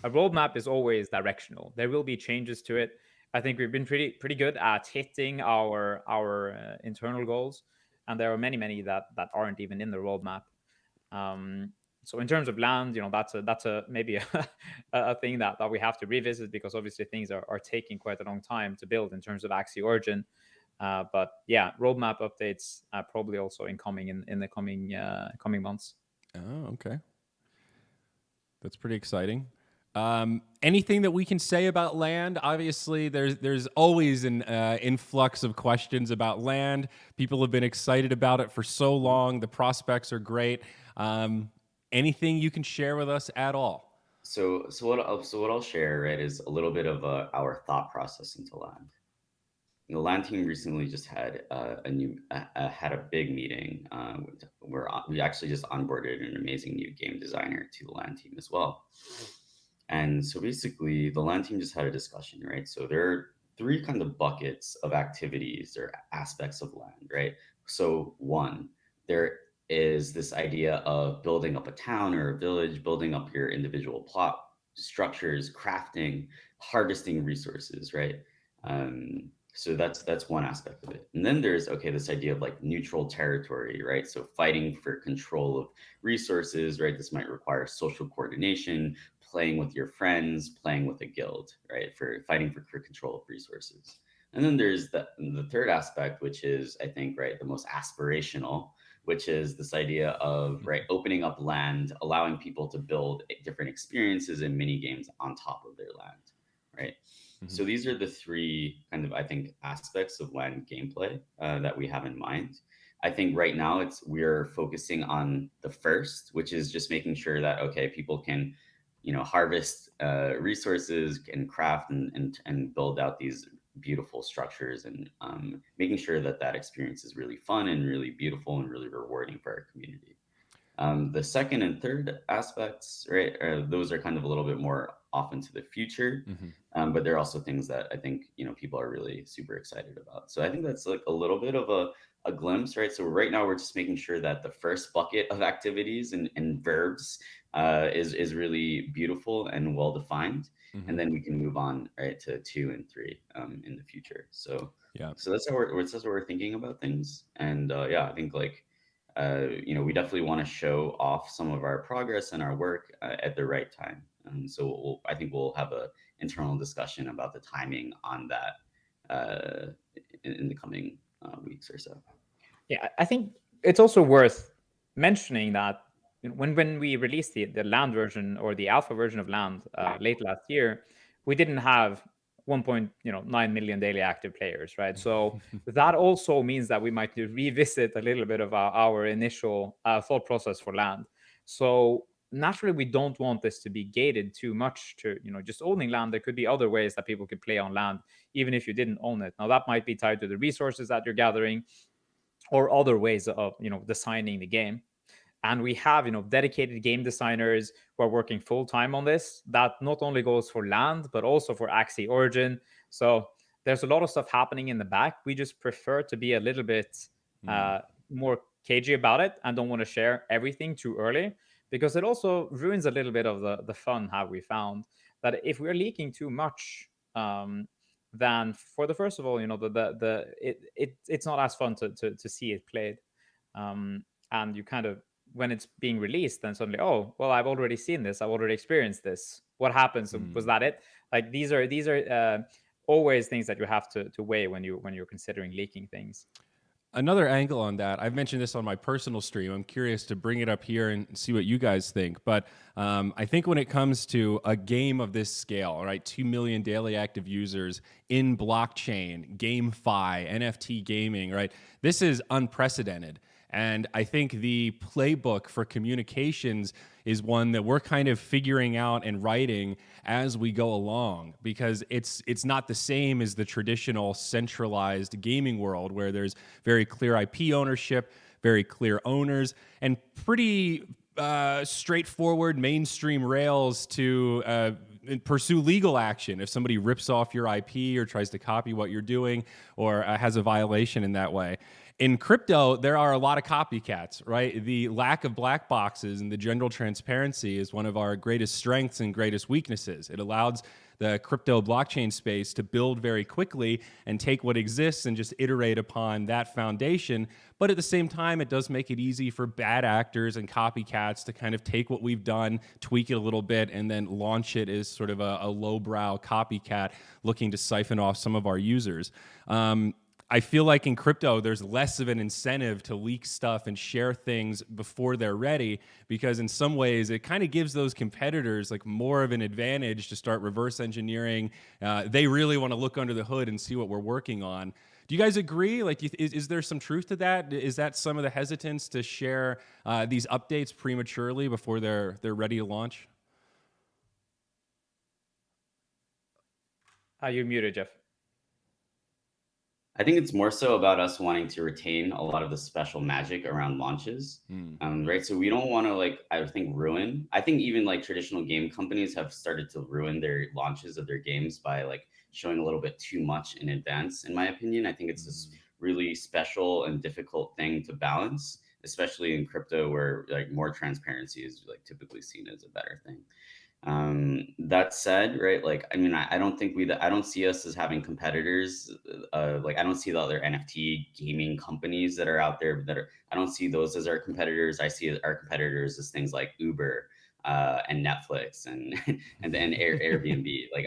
A roadmap is always directional. There will be changes to it. I think we've been pretty good at hitting our internal goals, and there are many that aren't even in the roadmap. So in terms of land, that's a maybe a thing that we have to revisit, because obviously things are taking quite a long time to build in terms of Axie Origin. But yeah, roadmap updates probably also incoming in the coming months. Oh, okay. That's pretty exciting. Anything that we can say about land? Obviously, there's always an influx of questions about land. People have been excited about it for so long. The prospects are great. Anything you can share with us at all? So what I'll share, right, is a little bit of our thought process into land. The land team recently just had had a big meeting where we actually just onboarded an amazing new game designer to the land team as well. And so basically, the land team just had a discussion, right? So there are 3 kind of buckets of activities or aspects of land, right? So 1, there is this idea of building up a town or a village, building up your individual plot structures, crafting, harvesting resources, right? So that's one aspect of it. And then there's, this idea of like neutral territory, right? So fighting for control of resources, right? This might require social coordination, playing with your friends, playing with a guild, right? For fighting for control of resources. And then there's the 3rd aspect, which is, I think, right, the most aspirational, which is this idea of, right, opening up land, allowing people to build different experiences and mini games on top of their land, right? So these are the 3 kind of, I think, aspects of land gameplay that we have in mind. I think right now we're focusing on the first, which is just making sure that, people can, harvest resources and craft and build out these beautiful structures, and making sure that experience is really fun and really beautiful and really rewarding for our community. The 2nd and 3rd aspects, right, those are kind of a little bit more off into the future, but they're also things that I think people are really super excited about. So I think that's like a little bit of a glimpse, right? So right now we're just making sure that the first bucket of activities and verbs is really beautiful and well defined, and then we can move on, right, to 2 and 3 in the future. So so that's how we're thinking about things, and I think like. We definitely want to show off some of our progress and our work at the right time. And so I think we'll have an internal discussion about the timing on that in the coming weeks or so. Yeah, I think it's also worth mentioning that when we released the land version or the alpha version of land late last year, we didn't have 1.9 million daily active players, right? So that also means that we might revisit a little bit of our initial thought process for land. So naturally, we don't want this to be gated too much to just owning land. There could be other ways that people could play on land, even if you didn't own it. Now that might be tied to the resources that you're gathering, or other ways of designing the game. And we have dedicated game designers who are working full time on this. That not only goes for land, but also for Axie Origin. So there's a lot of stuff happening in the back. We just prefer to be a little bit more cagey about it and don't want to share everything too early, because it also ruins a little bit of the fun. Have we found that if we're leaking too much, then for the first of all, it's not as fun to see it played, and you kind of, when it's being released, then suddenly, oh well, I've already seen this, I've already experienced this. What happens? Was that it? Like these are always things that you have to weigh when you're considering leaking things. Another angle on that, I've mentioned this on my personal stream. I'm curious to bring it up here and see what you guys think. But I think when it comes to a game of this scale, right, 2 million daily active users in blockchain, GameFi, NFT gaming, right, this is unprecedented. And I think the playbook for communications is one that we're kind of figuring out and writing as we go along, because it's not the same as the traditional centralized gaming world where there's very clear IP ownership, very clear owners, and pretty straightforward mainstream rails to pursue legal action if somebody rips off your IP or tries to copy what you're doing or has a violation in that way. In crypto, there are a lot of copycats, right? The lack of black boxes and the general transparency is one of our greatest strengths and greatest weaknesses. It allows the crypto blockchain space to build very quickly and take what exists and just iterate upon that foundation. But at the same time, it does make it easy for bad actors and copycats to kind of take what we've done, tweak it a little bit, and then launch it as sort of a lowbrow copycat looking to siphon off some of our users. I feel like in crypto, there's less of an incentive to leak stuff and share things before they're ready, because in some ways it kind of gives those competitors like more of an advantage to start reverse engineering. They really want to look under the hood and see what we're working on. Do you guys agree? Like, is there some truth to that? Is that some of the hesitance to share these updates prematurely before they're ready to launch? You're muted, Jeff. I think it's more so about us wanting to retain a lot of the special magic around launches, right? So we don't want to, like, I think ruin. I think even like traditional game companies have started to ruin their launches of their games by like showing a little bit too much in advance. In my opinion, I think it's this really special and difficult thing to balance, especially in crypto, where like more transparency is like typically seen as a better thing. That said, right, like, I mean, I don't think I don't see us as having competitors. Like, I don't see the other NFT gaming companies that are out there I don't see those as our competitors. I see our competitors as things like Uber, and Netflix and then Airbnb. Like,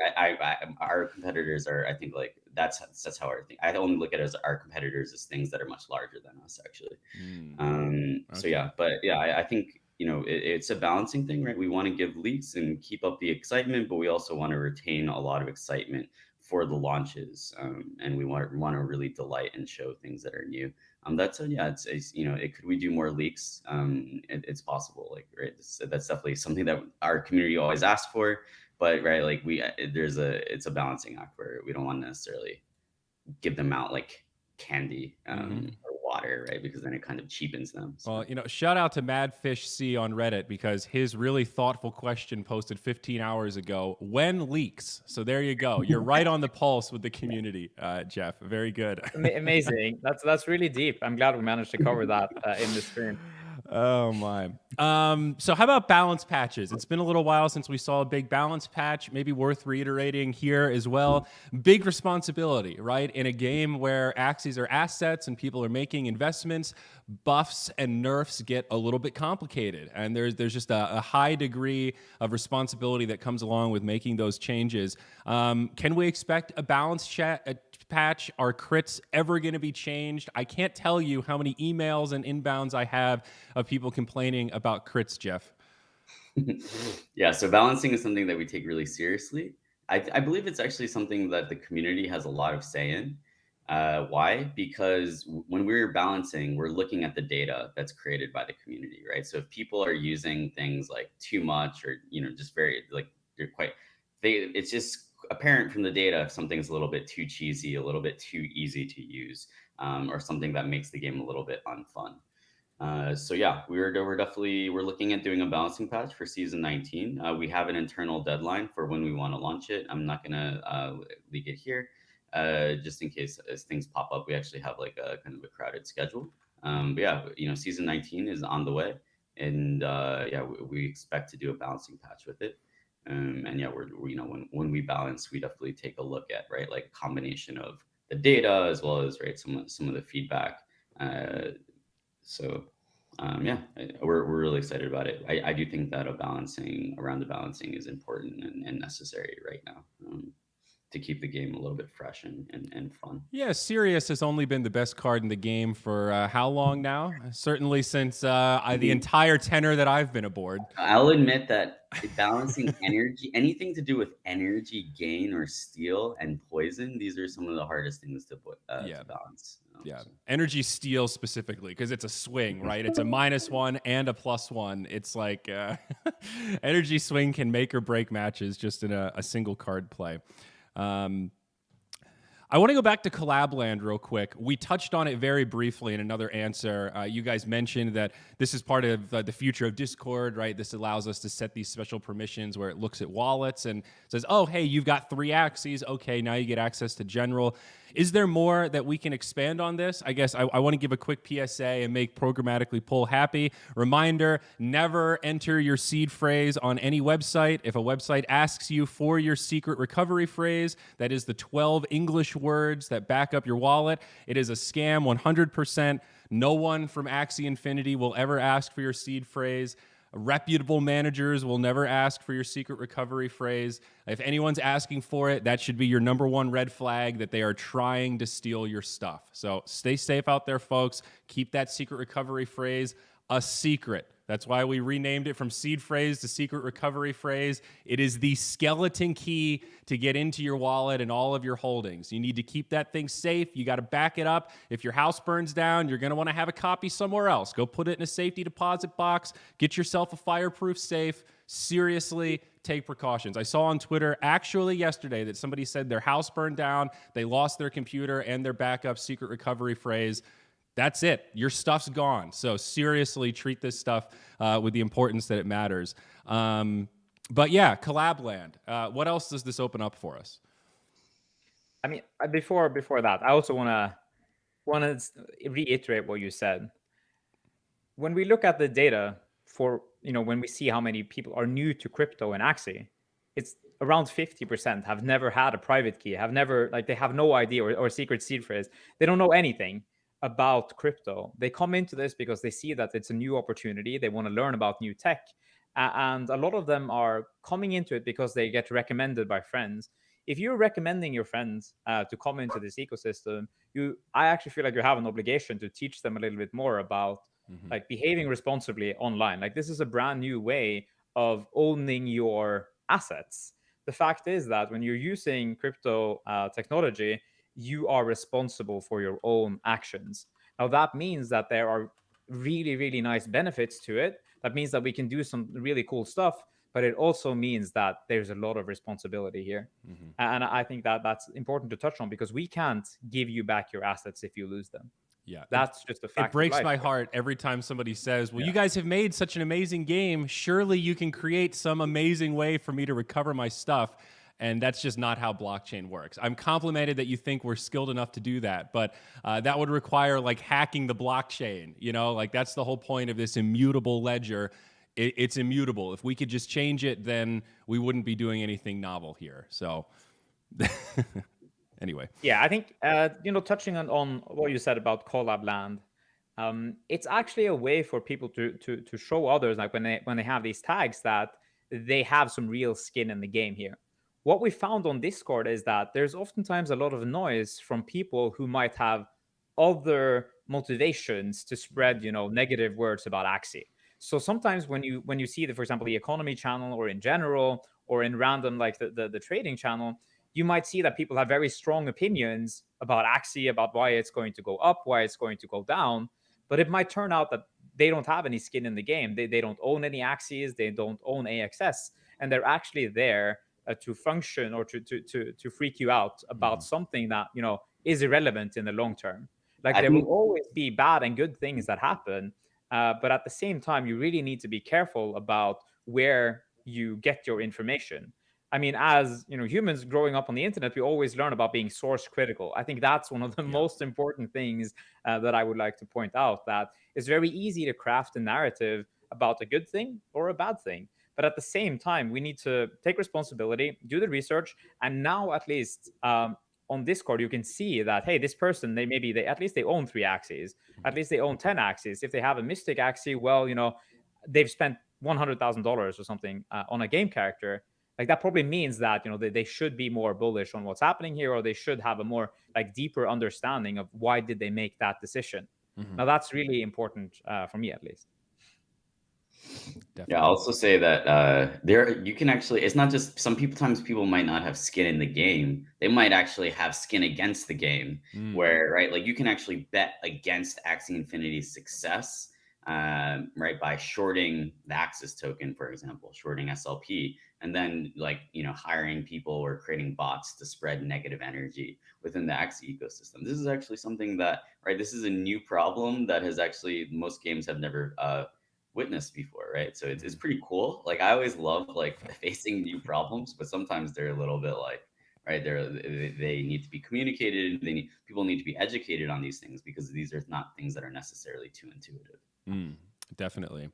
our competitors are, I think, like, that's how I only look at it as our competitors as things that are much larger than us, actually. So yeah, but yeah, I think, it's a balancing thing, right? We want to give leaks and keep up the excitement, but we also want to retain a lot of excitement for the launches, and we want to really delight and show things that are new. That said, yeah, could we do more leaks? It's possible, like, right? That's definitely something that our community always asks for, but right, like, it's a balancing act where we don't want to necessarily give them out like candy, or water, right? Because then it kind of cheapens them. So. Well, shout out to MadFishC on Reddit, because his really thoughtful question posted 15 hours ago: when leaks? So there you go. You're right on the pulse with the community, Jeff. Very good. Amazing. That's really deep. I'm glad we managed to cover that in the stream. Oh my. So how about balance patches? It's been a little while since we saw a big balance patch. Maybe worth reiterating here as well. Big responsibility, right? In a game where Axies are assets and people are making investments, buffs and nerfs get a little bit complicated, and there's just a high degree of responsibility that comes along with making those changes. Can we expect a balance patch? Are crits ever going to be changed? I can't tell you how many emails and inbounds I have of people complaining about crits, Jeff. Yeah, so balancing is something that we take really seriously. I believe it's actually something that the community has a lot of say in. Why? Because when we're balancing, we're looking at the data that's created by the community, right? So if people are using things like too much, or just very, like, it's just apparent from the data if something's a little bit too cheesy, a little bit too easy to use, or something that makes the game a little bit unfun. So yeah, we're looking at doing a balancing patch for season 19. We have an internal deadline for when we want to launch it. I'm not gonna leak it here, just in case as things pop up. We actually have like a kind of a crowded schedule. But yeah, season 19 is on the way, and yeah, we expect to do a balancing patch with it. And yeah, when we balance, we definitely take a look at, right, like, a combination of the data as well as, right, some of the feedback. So yeah, we're really excited about it. I do think that around the balancing is important and necessary right now, to keep the game a little bit fresh and fun. Yeah, Sirius has only been the best card in the game for how long now? Certainly since the entire tenor that I've been aboard. I'll admit that balancing energy, anything to do with energy gain or steal and poison, these are some of the hardest things to balance. Yeah, energy steal specifically, because it's a swing, right? It's a -1 and a +1. It's like energy swing can make or break matches just in a single card play. I want to go back to Collab Land real quick. We touched on it very briefly in another answer. You guys mentioned that this is part of the future of Discord, right? This allows us to set these special permissions where it looks at wallets and says, oh, hey, you've got 3 Axies. Okay, now you get access to general. Is there more that we can expand on this? I guess I want to give a quick PSA and make programmatically pull happy. Reminder, never enter your seed phrase on any website. If a website asks you for your secret recovery phrase, that is the 12 English words that back up your wallet, it is a scam 100%. No one from Axie Infinity will ever ask for your seed phrase. Reputable managers will never ask for your secret recovery phrase. If anyone's asking for it, that should be your #1 red flag that they are trying to steal your stuff. So stay safe out there, folks. Keep that secret recovery phrase a secret. That's why we renamed it from seed phrase to secret recovery phrase. It is the skeleton key to get into your wallet and all of your holdings. You need to keep that thing safe. You got to back it up. If your house burns down, you're going to want to have a copy somewhere else. Go put it in a safety deposit box. Get yourself a fireproof safe. Seriously, take precautions. I saw on Twitter actually yesterday that somebody said their house burned down. They lost their computer and their backup secret recovery phrase. That's it. Your stuff's gone. So seriously, treat this stuff with the importance that it matters. But yeah, Collab Land. What else does this open up for us? I mean, before that, I also want to reiterate what you said. When we look at the data for, when we see how many people are new to crypto and Axie, it's around 50% have never had a private key, they have no idea or secret seed phrase. They don't know anything about crypto. They come into this because they see that it's a new opportunity. They want to learn about new tech. And a lot of them are coming into it because they get recommended by friends. If you're recommending your friends to come into this ecosystem, I actually feel like you have an obligation to teach them a little bit more about like behaving responsibly online. Like, this is a brand new way of owning your assets. The fact is that when you're using crypto technology, you are responsible for your own actions. Now, that means that there are really, really nice benefits to it. That means that we can do some really cool stuff, but it also means that there's a lot of responsibility here. And I think that that's important to touch on, because we can't give you back your assets if you lose them. Yeah, that's just a fact. It breaks my heart every time somebody says, well, you guys have made such an amazing game. Surely you can create some amazing way for me to recover my stuff. And that's just not how blockchain works. I'm complimented that you think we're skilled enough to do that, but that would require like hacking the blockchain. Like that's the whole point of this immutable ledger. It's immutable. If we could just change it, then we wouldn't be doing anything novel here. So anyway. Yeah, I think, touching on what you said about Collab Land, it's actually a way for people to show others, like when they have these tags, that they have some real skin in the game here. What we found on Discord is that there's oftentimes a lot of noise from people who might have other motivations to spread, negative words about Axie. So sometimes when you see for example, the economy channel, or in general, or in random like the trading channel, you might see that people have very strong opinions about Axie, about why it's going to go up, why it's going to go down. But it might turn out that they don't have any skin in the game. They don't own any Axies, they don't own AXS, and they're actually there to function or to freak you out about something that is irrelevant in the long term. Like, there will always be bad and good things that happen, but at the same time, you really need to be careful about where you get your information. I mean, as humans growing up on the internet, we always learn about being source critical. I think that's one of the most important things that I would like to point out. That it's very easy to craft a narrative about a good thing or a bad thing. But at the same time, we need to take responsibility, do the research, and now at least on Discord, you can see that, hey, this person, they at least they own 3 Axies, at least they own 10 Axies. If they have a Mystic Axie, well, they've spent $100,000 or something on a game character. like that probably means that they should be more bullish on what's happening here, or they should have a more like deeper understanding of why did they make that decision. Now that's really important for me, at least. Definitely. Yeah, I'll also say that there you can actually, it's not just sometimes people might not have skin in the game. They might actually have skin against the game, where right, like you can actually bet against Axie Infinity's success, right, by shorting the Axis token, for example, shorting SLP, and then like hiring people or creating bots to spread negative energy within the Axie ecosystem. This is actually something that, right, this is a new problem that has actually most games have never witnessed before, right? So it's pretty cool. Like I always love like facing new problems, but sometimes they're a little bit like, right, they need to be communicated. People need to be educated on these things because these are not things that are necessarily too intuitive. Definitely.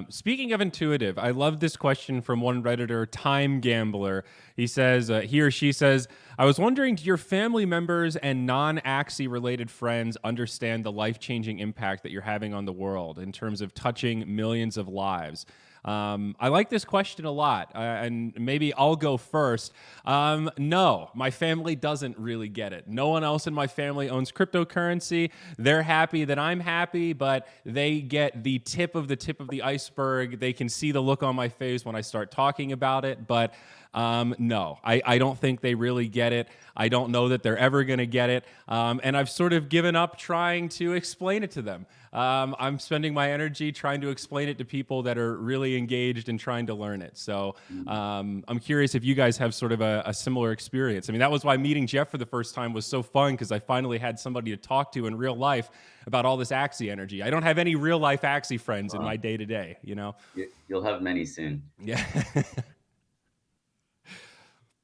Speaking of intuitive, I love this question from one Redditor, Time Gambler. He says, he or she says, I was wondering, do your family members and non-Axie related friends understand the life-changing impact that you're having on the world in terms of touching millions of lives? I like this question a lot, and maybe I'll go first. No, my family doesn't really get it. No one else in my family owns cryptocurrency. They're happy that I'm happy, but they get the tip of the iceberg. They can see the look on my face when I start talking about it, but no, I don't think they really get it. I don't know that they're ever going to get it. And I've sort of given up trying to explain it to them. I'm spending my energy trying to explain it to people that are really engaged and trying to learn it. So I'm curious if you guys have sort of a similar experience. I mean, that was why meeting Jeff for the first time was so fun, because I finally had somebody to talk to in real life about all this Axie energy. I don't have any real life Axie friends in my day-to-day, You'll have many soon. Yeah.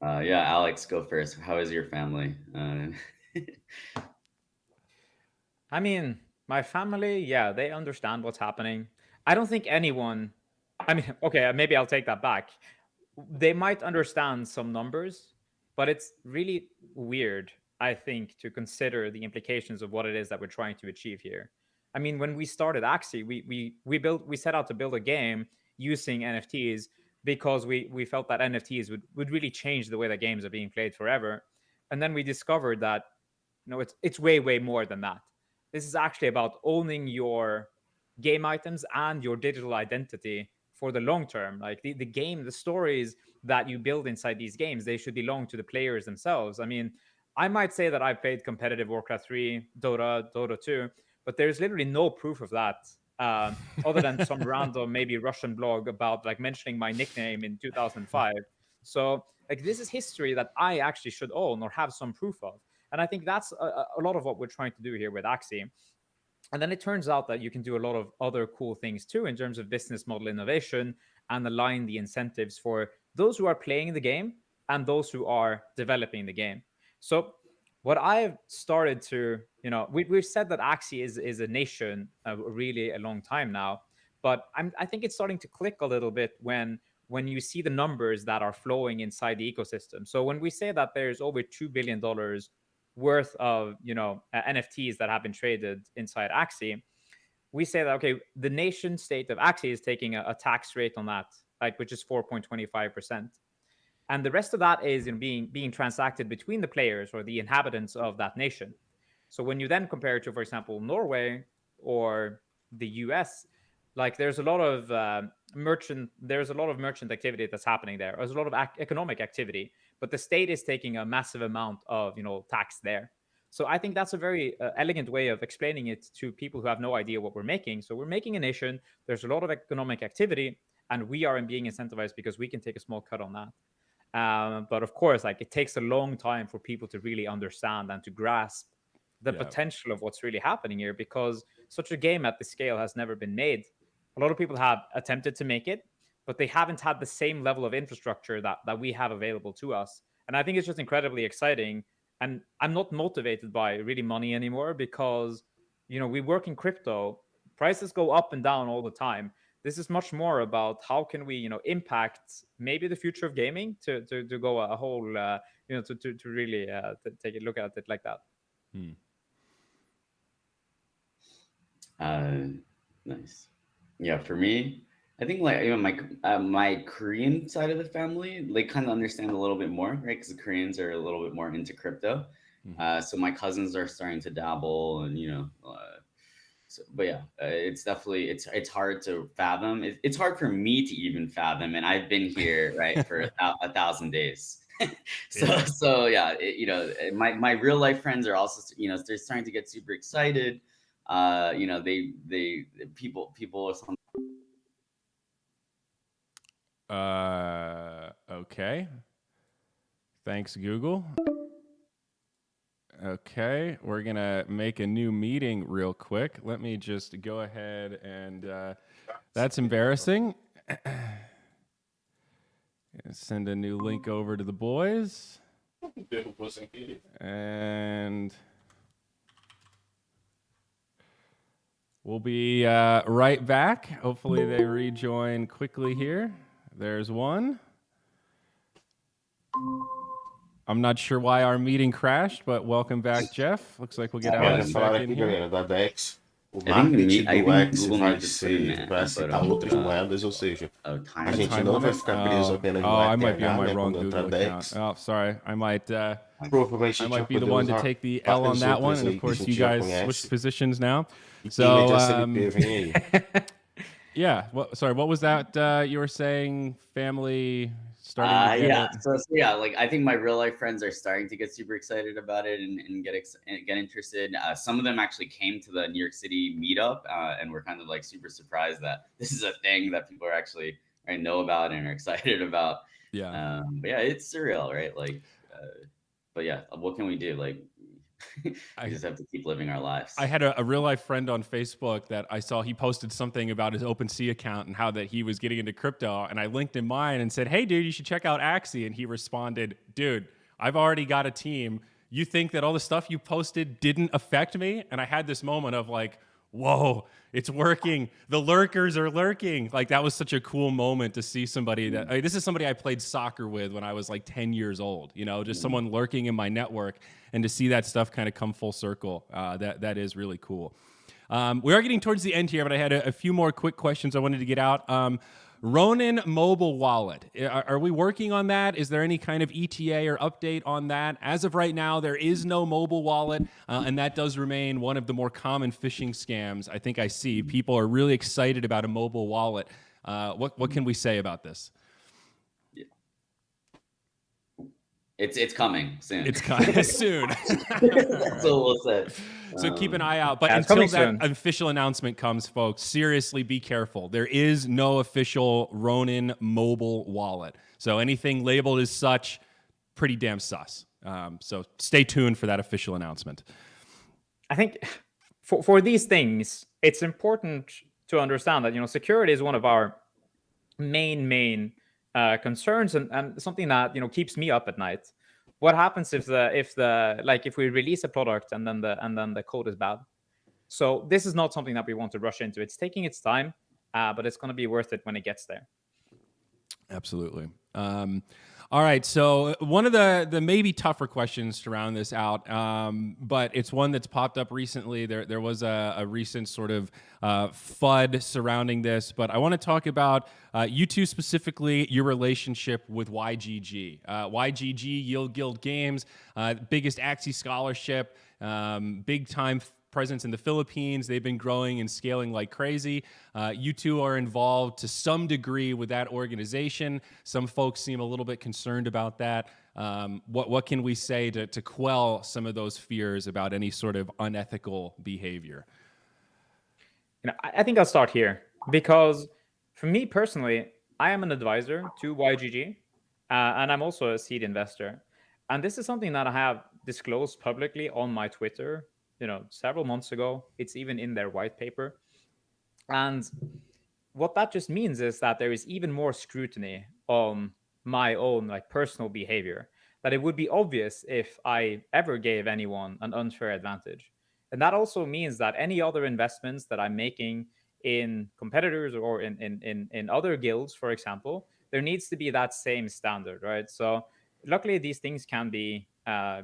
Yeah, Alex, go first. How is your family? I mean, my family, yeah, they understand what's happening. I don't think anyone, I mean, okay, maybe I'll take that back. They might understand some numbers, but it's really weird, I think, to consider the implications of what it is that we're trying to achieve here. I mean, when we started Axie, we set out to build a game using NFTs because we felt that NFTs would really change the way that games are being played forever. And then we discovered that it's way more than that. This is actually about owning your game items and your digital identity for the long term. Like the game, the stories that you build inside these games, they should belong to the players themselves. I mean, I might say that I've played competitive Warcraft 3, Dota 2, but there's literally no proof of that, other than some random maybe Russian blog about like mentioning my nickname in 2005. So like this is history that I actually should own or have some proof of. And I think that's a lot of what we're trying to do here with Axie. And then it turns out that you can do a lot of other cool things too in terms of business model innovation and align the incentives for those who are playing the game and those who are developing the game. So what I've started to, we've said that Axie is a nation really a long time now, but I think it's starting to click a little bit when you see the numbers that are flowing inside the ecosystem. So when we say that there's over $2 billion worth of NFTs that have been traded inside Axie, we say that okay, the nation state of Axie is taking a tax rate on that, like which is 4.25%, and the rest of that is being transacted between the players or the inhabitants of that nation. So when you then compare it to, for example, Norway or the US, like there's a lot of merchant activity that's happening there. There's a lot of economic activity, but the state is taking a massive amount of tax there. So I think that's a very elegant way of explaining it to people who have no idea what we're making. So we're making a nation. There's a lot of economic activity, and we are being incentivized because we can take a small cut on that. But of course, like it takes a long time for people to really understand and to grasp the potential of what's really happening here, because such a game at this scale has never been made. A lot of people have attempted to make it, but they haven't had the same level of infrastructure that we have available to us. And I think it's just incredibly exciting. And I'm not motivated by really money anymore because, we work in crypto. Prices go up and down all the time. This is much more about how can we, impact maybe the future of gaming to go a whole, to really take a look at it like that. Nice. Yeah, for me, I think like even my Korean side of the family, they kind of understand a little bit more, right? Because the Koreans are a little bit more into crypto. So my cousins are starting to dabble, and but yeah, it's definitely it's hard to fathom. It's hard for me to even fathom, and I've been here right for 1,000 days. So yeah, my real life friends are also they're starting to get super excited. They people. Okay. Thanks, Google. Okay, we're gonna make a new meeting real quick. Let me just go ahead and that's embarrassing. Send a new link over to the boys. And we'll be right back. Hopefully they rejoin quickly here. There's one. I'm not sure why our meeting crashed, but welcome back, Jeff. Looks like we'll get Alex back in here. Galera, da DEX, o I think marketing I do think Axie Google vai needs to put in vai aceitar outras moedas, ou seja, a gente não vai ficar preso apenas no I might be on ETH, my né, wrong quando entrar Google account. DEX. Oh, sorry. I might Provavelmente a gente vai be the poder one to usar take the L on várias that one. outras And aí of que a course, gente you já guys conhece. switched positions now. E So, quem vende a CLP vem aí. Yeah. Sorry, what was that you were saying? Family starting to get it? So yeah, like I think my real life friends are starting to get super excited about it and get interested. Some of them actually came to the New York City meetup and were kind of like super surprised that this is a thing that people are actually know about and are excited about. Yeah. But yeah, it's surreal, right? Like, but yeah, what can we do? Like, we just have to keep living our lives. I had a real life friend on Facebook that I saw. He posted something about his OpenSea account and how that he was getting into crypto. And I linked in mine and said, "Hey, dude, you should check out Axie." And he responded, "Dude, I've already got a team. You think that all the stuff you posted didn't affect me?" And I had this moment of like, whoa, it's working. The lurkers are lurking. Like that was such a cool moment to see somebody that this is somebody I played soccer with when I was like 10 years old, just someone lurking in my network, and to see that stuff kind of come full circle. That is really cool. We are getting towards the end here, but I had a few more quick questions I wanted to get out. Ronin mobile wallet. Are we working on that? Is there any kind of ETA or update on that? As of right now, there is no mobile wallet, and that does remain one of the more common phishing scams I think I see. People are really excited about a mobile wallet. What can we say about this? It's coming soon. It's coming soon. That's what we'll say. So keep an eye out. But it's until coming that official announcement comes, folks, seriously be careful. There is no official Ronin mobile wallet. So anything labeled as such, pretty damn sus. So stay tuned for that official announcement. I think for these things, it's important to understand that security is one of our main concerns and something that keeps me up at night. What happens if we release a product and then the code is bad? So this is not something that we want to rush into. It's taking its time, but it's going to be worth it when it gets there. Absolutely. All right, so one of the maybe tougher questions to round this out, but it's one that's popped up recently. There was a recent sort of FUD surrounding this, but I want to talk about you two specifically, your relationship with YGG. YGG, Yield Guild Games, biggest Axie scholarship, big time presence in the Philippines. They've been growing and scaling like crazy. You two are involved to some degree with that organization. Some folks seem a little bit concerned about that. What can we say to quell some of those fears about any sort of unethical behavior? I think I'll start here because for me personally, I am an advisor to YGG, and I'm also a seed investor. And this is something that I have disclosed publicly on my Twitter several months ago. It's even in their white paper. And what that just means is that there is even more scrutiny on my own personal behavior, that it would be obvious if I ever gave anyone an unfair advantage. And that also means that any other investments that I'm making in competitors or in other guilds, for example, there needs to be that same standard, right? So luckily, these things can be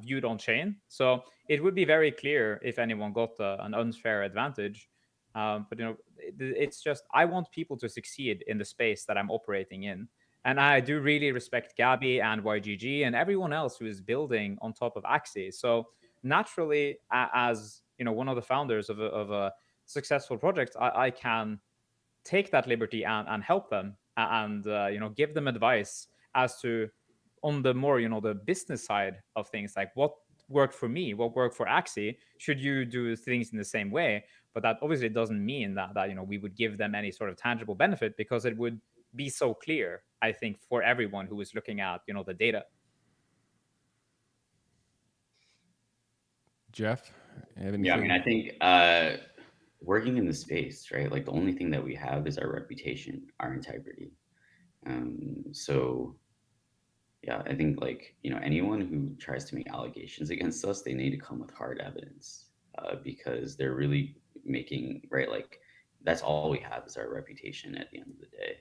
viewed on chain. So it would be very clear if anyone got an unfair advantage. But it's just I want people to succeed in the space that I'm operating in. And I do really respect Gabby and YGG and everyone else who is building on top of Axie. So naturally, as one of the founders of a successful project, I can take that liberty and help them and give them advice as to on the more the business side of things, like what worked for me, what worked for Axie. Should you do things in the same way? But that obviously doesn't mean that we would give them any sort of tangible benefit, because it would be so clear, I think, for everyone who is looking at the data. Jeff, have anything? Yeah, I mean, I think working in the space, right? Like the only thing that we have is our reputation, our integrity. So yeah, I think like anyone who tries to make allegations against us, they need to come with hard evidence, because they're really making right like that's all we have is our reputation at the end of the day.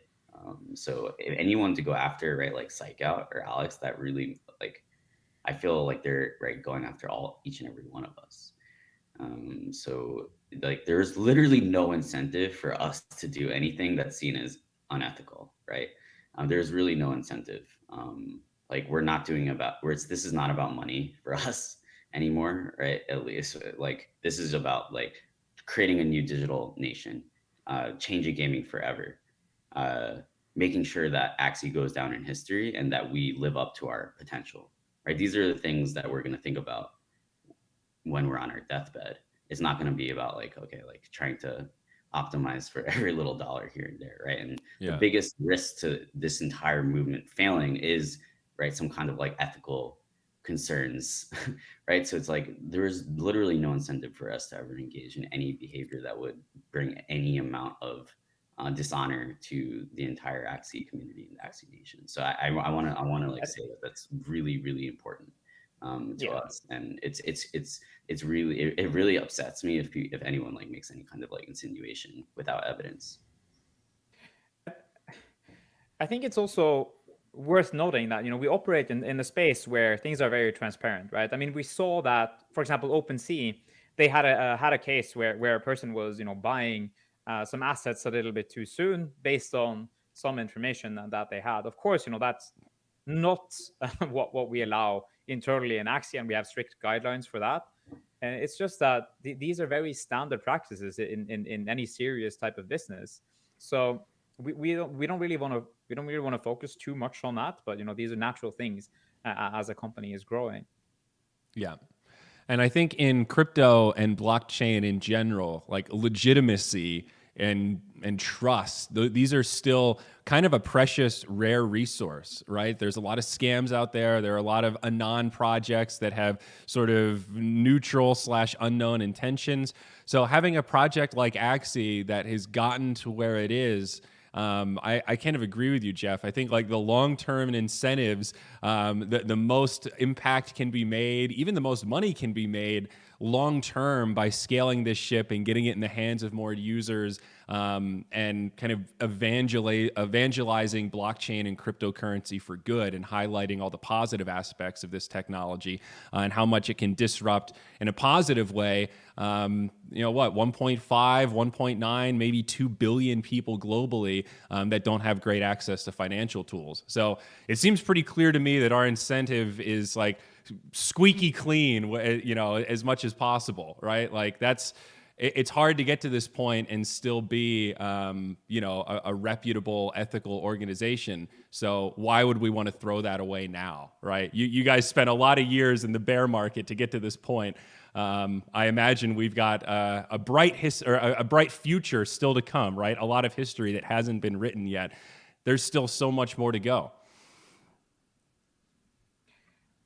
So if anyone to go after, right, like Psycheout or Alex, that really like I feel like they're right going after each and every one of us. So like there's literally no incentive for us to do anything that's seen as unethical, right? There's really no incentive. Like we're not doing this is not about money for us anymore, right? At least like this is about like creating a new digital nation, changing gaming forever, making sure that Axie goes down in history and that we live up to our potential, right? These are the things that we're going to think about when we're on our deathbed. It's not going to be about like trying to optimize for every little dollar here and there, right? And the biggest risk to this entire movement failing is right some kind of like ethical concerns, right? So it's like there's literally no incentive for us to ever engage in any behavior that would bring any amount of dishonor to the entire Axie community and the Axie nation. So I want to like say that that's really really important to us, and it's really it really upsets me if anyone like makes any kind of like insinuation without evidence. I think it's also worth noting that we operate in a space where things are very transparent, right? I mean, we saw that, for example, OpenSea, they had a case where a person was buying some assets a little bit too soon based on some information that they had. Of course, that's not what we allow internally in Axie, and we have strict guidelines for that. And it's just that these are very standard practices in any serious type of business. So we don't really want to focus too much on that, but these are natural things as a company is growing. Yeah. And I think in crypto and blockchain in general, like legitimacy and trust, these are still kind of a precious, rare resource, right? There's a lot of scams out there. There are a lot of anon projects that have sort of neutral / unknown intentions. So having a project like Axie that has gotten to where it is, I kind of agree with you, Jeff. I think like the long-term incentives, the most impact can be made, even the most money can be made long-term by scaling this ship and getting it in the hands of more users, and kind of evangelizing blockchain and cryptocurrency for good and highlighting all the positive aspects of this technology, and how much it can disrupt in a positive way. 1.5, 1.9, maybe 2 billion people globally that don't have great access to financial tools. So it seems pretty clear to me that our incentive is like squeaky clean, as much as possible, right? Like it's hard to get to this point and still be, a reputable, ethical organization. So why would we want to throw that away now, right? You guys spent a lot of years in the bear market to get to this point. I imagine we've got a bright future still to come, right? A lot of history that hasn't been written yet. There's still so much more to go.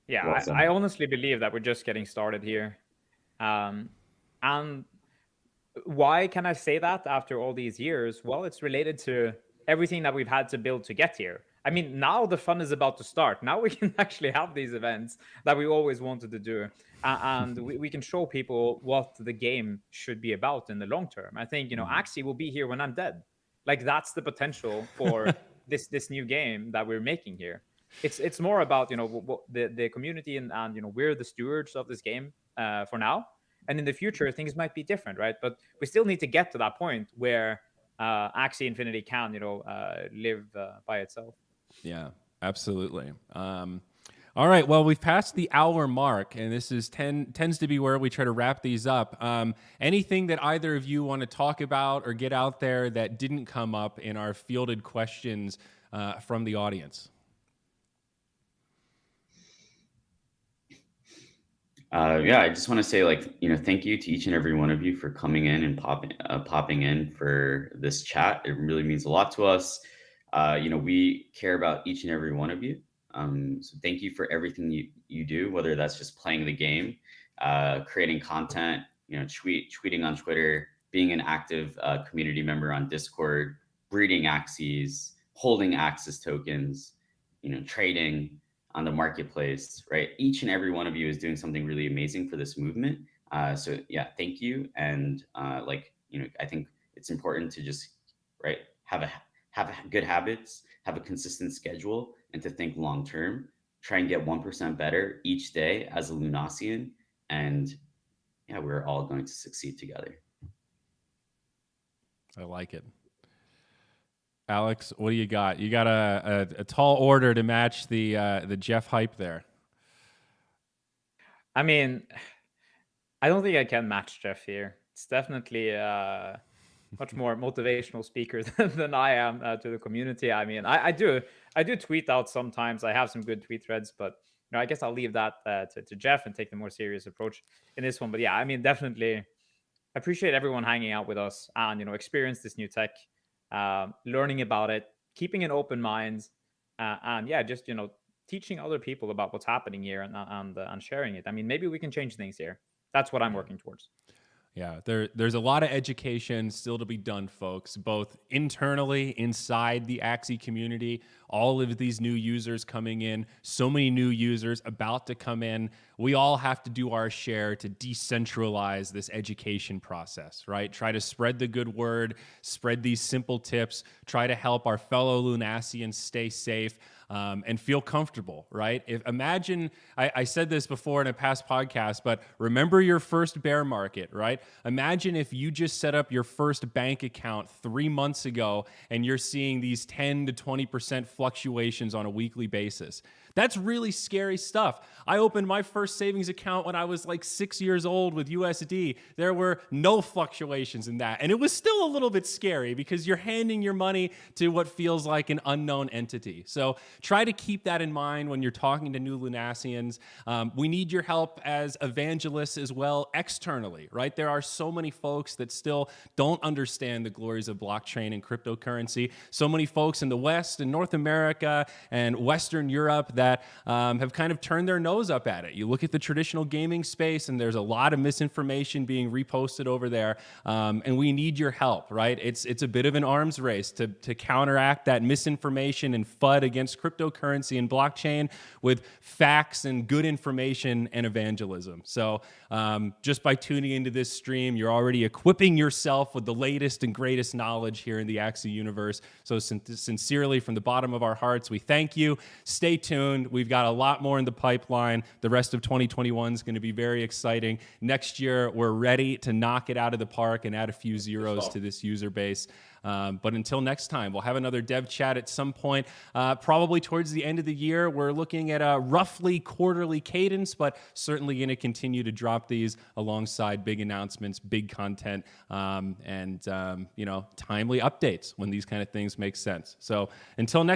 Yeah, Awesome. I honestly believe that we're just getting started here. And why can I say that after all these years? Well, it's related to everything that we've had to build to get here. I mean, now the fun is about to start. Now we can actually have these events that we always wanted to do. And we can show people what the game should be about in the long term. I think, Axie will be here when I'm dead. Like, that's the potential for this new game that we're making here. It's more about, the community and we're the stewards of this game for now. And in the future, things might be different, right? But we still need to get to that point where Axie Infinity can, live by itself. Yeah, absolutely. All right. Well, we've passed the hour mark, and this tends to be where we try to wrap these up. Anything that either of you want to talk about or get out there that didn't come up in our fielded questions from the audience? Yeah, I just want to say, thank you to each and every one of you for coming in and popping in for this chat. It really means a lot to us. We care about each and every one of you. So thank you for everything you do, whether that's just playing the game, creating content, tweeting on Twitter, being an active community member on Discord, breeding Axies, holding Axis tokens, trading on the marketplace, right? Each and every one of you is doing something really amazing for this movement. So yeah, thank you. And I think it's important to just, right, have good habits, have a consistent schedule, and to think long term. Try and get 1% better each day as a Lunasian, and yeah, we're all going to succeed together. I like it. Alex, what do you got? You got a tall order to match the Jeff hype there. I mean, I don't think I can match Jeff here. It's definitely much more motivational speaker than I am to the community. I mean, I do tweet out sometimes. I have some good tweet threads, but I guess I'll leave that to Jeff and take the more serious approach in this one. But yeah, I mean, definitely appreciate everyone hanging out with us and experience this new tech, learning about it, keeping an open mind, and yeah, just teaching other people about what's happening here and sharing it. I mean, maybe we can change things here. That's what I'm working towards. Yeah, there's a lot of education still to be done, folks, both internally inside the Axie community, all of these new users coming in, so many new users about to come in. We all have to do our share to decentralize this education process, right? Try to spread the good word, spread these simple tips, try to help our fellow Lunasians stay safe. And feel comfortable, right? Imagine, I said this before in a past podcast, but remember your first bear market, right? Imagine if you just set up your first bank account 3 months ago and you're seeing these 10 to 20% fluctuations on a weekly basis. That's really scary stuff. I opened my first savings account when I was like 6 years old with USD. There were no fluctuations in that. And it was still a little bit scary because you're handing your money to what feels like an unknown entity. So try to keep that in mind when you're talking to new Lunasians. We need your help as evangelists as well externally, right? There are so many folks that still don't understand the glories of blockchain and cryptocurrency. So many folks in the West and North America and Western Europe that have kind of turned their nose up at it. You look at the traditional gaming space and there's a lot of misinformation being reposted over there. And we need your help, right? It's a bit of an arms race to counteract that misinformation and FUD against cryptocurrency and blockchain with facts and good information and evangelism. So just by tuning into this stream, you're already equipping yourself with the latest and greatest knowledge here in the Axie universe. So sincerely, from the bottom of our hearts, we thank you. Stay tuned. We've got a lot more in the pipeline. The rest of 2021 is going to be very exciting. Next year, we're ready to knock it out of the park and add a few zeros to this user base. But until next time, we'll have another dev chat at some point, probably towards the end of the year. We're looking at a roughly quarterly cadence, but certainly going to continue to drop these alongside big announcements, big content, and timely updates when these kind of things make sense. So until next